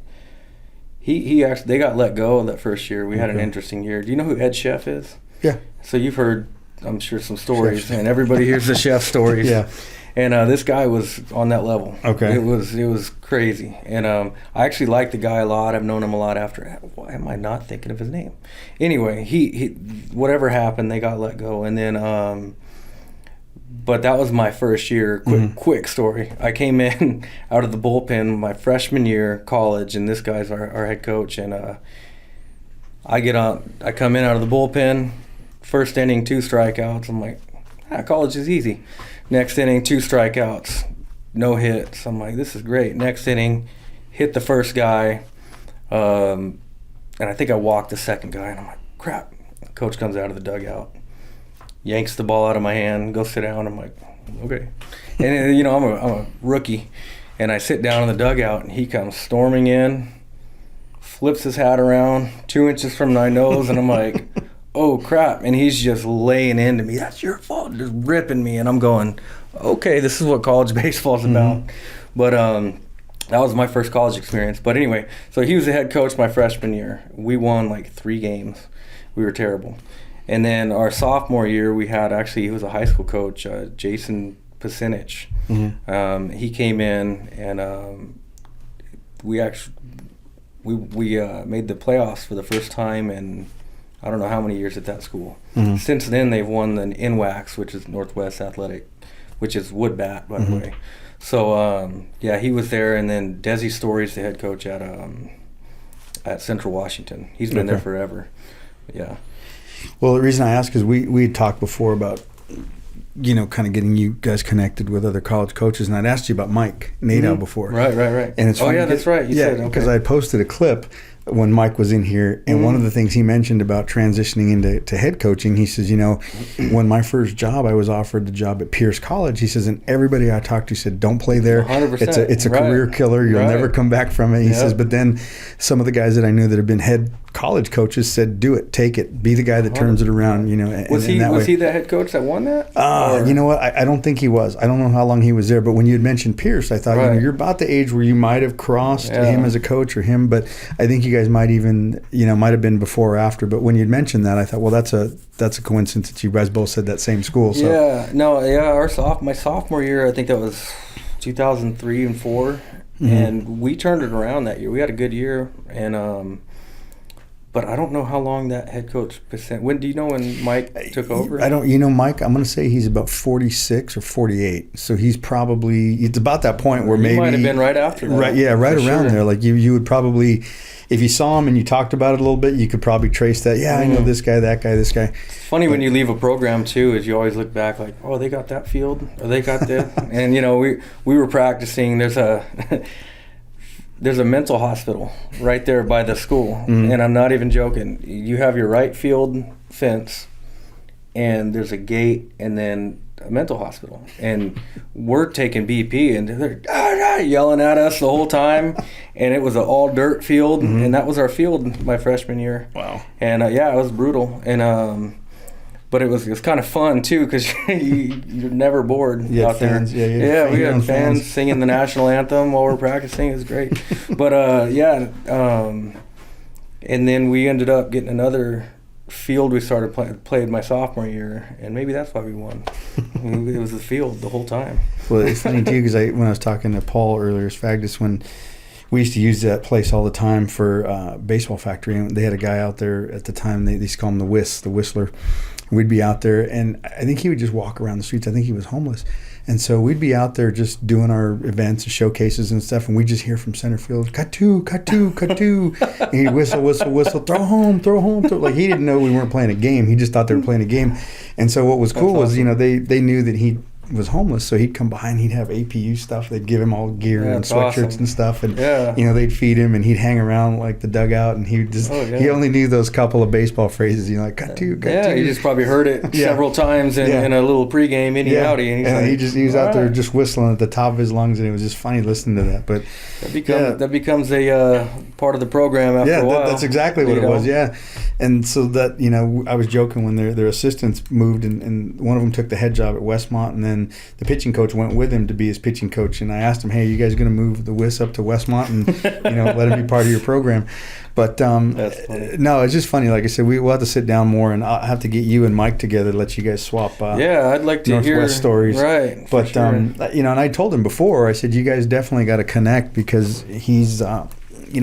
He actually, they got let go that first year. We had an interesting year. Do you know who Ed Chef is? Yeah. So you've heard, I'm sure, some stories, and everybody hears the chef stories. Yeah. And this guy was on that level. Okay. It was crazy. And I actually like the guy a lot. I've known him a lot after. Why am I not thinking of his name? Anyway, he whatever happened, they got let go. And then, but that was my first year. Quick story. I came in out of the bullpen my freshman year, college, and this guy's our head coach. And I come in out of the bullpen, first inning, 2 strikeouts. I'm like, college is easy. Next inning, 2 strikeouts, no hits. I'm like, this is great. Next inning, hit the first guy, and I think I walked the second guy, and I'm like, crap. Coach comes out of the dugout, yanks the ball out of my hand, go sit down. I'm like, okay. And, I'm a rookie, and I sit down in the dugout, and he comes storming in, flips his hat around 2 inches from my nose, and I'm like, oh crap, and he's just laying into me. That's your fault, just ripping me, and I'm going, okay, this is what college baseball is about. But that was my first college experience. But anyway, so he was the head coach my freshman year. We won like 3 games. We were terrible. And then our sophomore year, we had he was a high school coach, Jason Pasinich. He came in, and we made the playoffs for the first time in I don't know how many years at that school. Since then, they've won the NWACS, which is Northwest Athletic, which is wood bat, by the way. So, he was there, and then Desi Story's the head coach at Central Washington. He's been there forever. Yeah. Well, the reason I ask is we had talked before about, kind of getting you guys connected with other college coaches, and I'd asked you about Mike Nadeau before. Right. And it's funny that's right. You said, okay. Because I posted a clip when Mike was in here, and one of the things he mentioned about transitioning into head coaching, he says, when my first job, I was offered the job at Pierce College. He says, and everybody I talked to said, don't play there. 100%. It's a career killer. You'll never come back from it. He says, but then some of the guys that I knew that have been head college coaches said, do it, take it, be the guy that turns it around. Was he the head coach that won that? You know what? I don't think he was. I don't know how long he was there, but when you had mentioned Pierce, I thought you're about the age where you might have crossed him as a coach or him, but I think you guys might even might have been before or after. But when you'd mentioned that, I thought, well, that's a coincidence that you guys both said that same school. So. My sophomore year, I think that was 2003 and 4, and we turned it around that year. We had a good year, and but I don't know how long that head coach percent. When do you know when Mike took over? I don't. Mike, I'm going to say he's about 46 or 48. So he's probably, it's about that point where maybe might have been right after that. Right, around there. Like you would probably, if you saw him and you talked about it a little bit, you could probably trace that. Yeah, I know this guy, that guy, this guy. It's funny when you leave a program too, is you always look back like, oh, they got that field, or they got this, and we were practicing. There's a mental hospital right there by the school, and I'm not even joking. You have your right field fence, and there's a gate, and then a mental hospital. And we're taking BP, and they're yelling at us the whole time. And it was an all dirt field, and that was our field my freshman year. Wow. And it was brutal. And but it was kind of fun too, because you're never bored out fans, there. We had fans singing the national anthem while we're practicing. It was great. But and then we ended up getting another field we played my sophomore year, and maybe that's why we won. It was the field the whole time. Well, it's funny too, because when I was talking to Paul earlier, Sfagdus, when we used to use that place all the time for baseball factory, and they had a guy out there at the time, they used to call him the Whistler. We'd be out there, and I think he would just walk around the streets. I think he was homeless. And so we'd be out there just doing our events and showcases and stuff, and we'd just hear from center field, cut two. And he'd whistle, throw home. Like, he didn't know we weren't playing a game. He just thought they were playing a game. And so what was cool was, they knew that was homeless, so he'd come by and he'd have APU stuff. They'd give him all gear and sweatshirts awesome. and stuff, and Yeah. they'd feed him, and he'd hang around like the dugout, and he just he only knew those couple of baseball phrases, like cut two. He just probably heard it several times in a little pregame innie-outie, and he was out there just whistling at the top of his lungs, and it was just funny listening to that. But that becomes a part of the program after a while. That's exactly what it was. Yeah, and so that I was joking when their assistants moved, and one of them took the head job at Westmont, and then the pitching coach went with him to be his pitching coach. And I asked him, "Hey, you guys going to move the WIS up to Westmont and let him be part of your program?" But no, it's just funny. Like I said, we'll have to sit down more, and I'll have to get you and Mike together, let you guys swap. I'd like to Northwest hear stories, right? But sure. and I told him before. I said, you guys definitely got to connect, because he's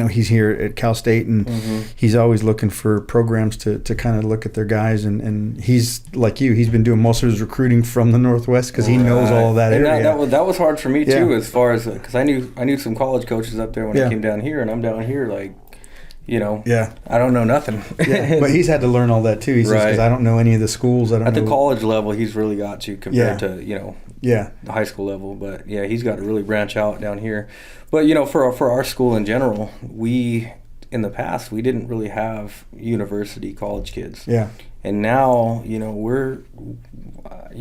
he's here at Cal State, and he's always looking for programs to kind of look at their guys, and he's like you. He's been doing most of his recruiting from the Northwest, because he knows all of that area. That was hard for me too, as far as because I knew some college coaches up there when I came down here, and I'm down here like. I don't know nothing. But he's had to learn all that too. He says, because I don't know any of the schools. At the college level, he's really got to compared to the high school level. But he's got to really branch out down here. But for our school in general, in the past we didn't really have university college kids. Yeah. And now you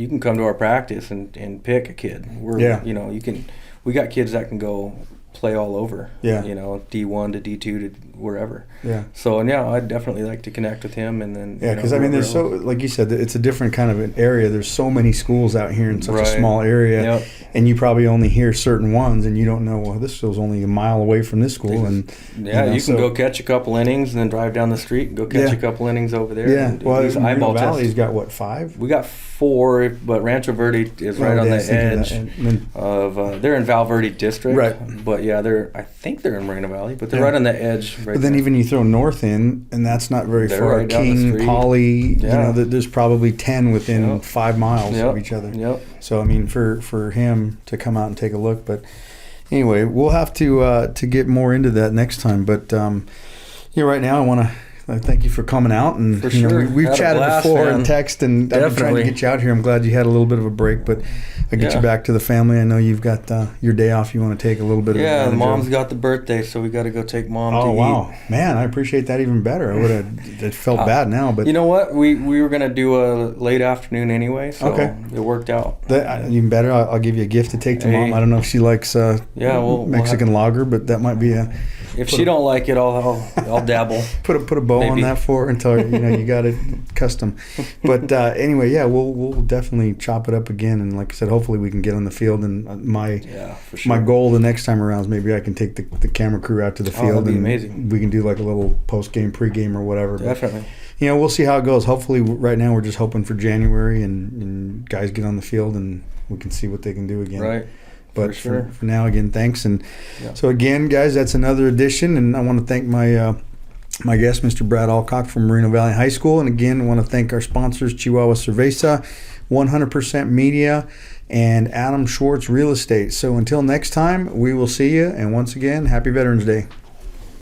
can come to our practice and pick a kid. We got kids that can go play all over. Yeah. D1 to D2 to wherever. Yeah. So I'd definitely like to connect with him, and then because there's so, like you said, it's a different kind of an area. There's so many schools out here in such a small area, and you probably only hear certain ones, and you don't know. Well, this school's only a mile away from this school, and you can go catch a couple innings and then drive down the street and go catch a couple innings over there. Yeah. Well, Moreno Valley's got what, 5? We got 4, but Rancho Verde is right on the edge of. They're in Val Verde District, right? But I think they're in Moreno Valley, but they're right on the edge. Right but then even you throw north in, and that's not very far. Right King, Poly, there's probably 10 within 5 miles of each other. Yep. So for him to come out and take a look, but anyway, we'll have to get more into that next time. But right now I want to. Thank you for coming out, and we've chatted before and text, and I've been trying to get you out here. I'm glad you had a little bit of a break, but I get you back to the family. I know you've got your day off. You want to take a little bit of advantage. Mom's got the birthday, so we got to go take Mom to eat. Oh wow, man, I appreciate that even better. I would have it felt bad now, but you know what? We were gonna do a late afternoon anyway, so it worked out. Even better. I'll give you a gift to take to Mom. I don't know if she likes Mexican lager, but that might be a. If she don't like it, I'll dabble. Put a bow on that for her until you got it custom. But anyway, we'll definitely chop it up again. And like I said, hopefully we can get on the field. And my goal the next time around is maybe I can take the camera crew out to the field, that'd be and amazing. We can do like a little post game, pre game, or whatever. Definitely. But, we'll see how it goes. Hopefully, right now we're just hoping for January and guys get on the field and we can see what they can do again. Right. But for now, again, thanks. And so again, guys, that's another edition. And I want to thank my guest, Mr. Brad Allcock from Moreno Valley High School. And again, I want to thank our sponsors, Chihuahua Cerveza, 100% Media, and Adam Schwartz Real Estate. So until next time, we will see you. And once again, happy Veterans Day.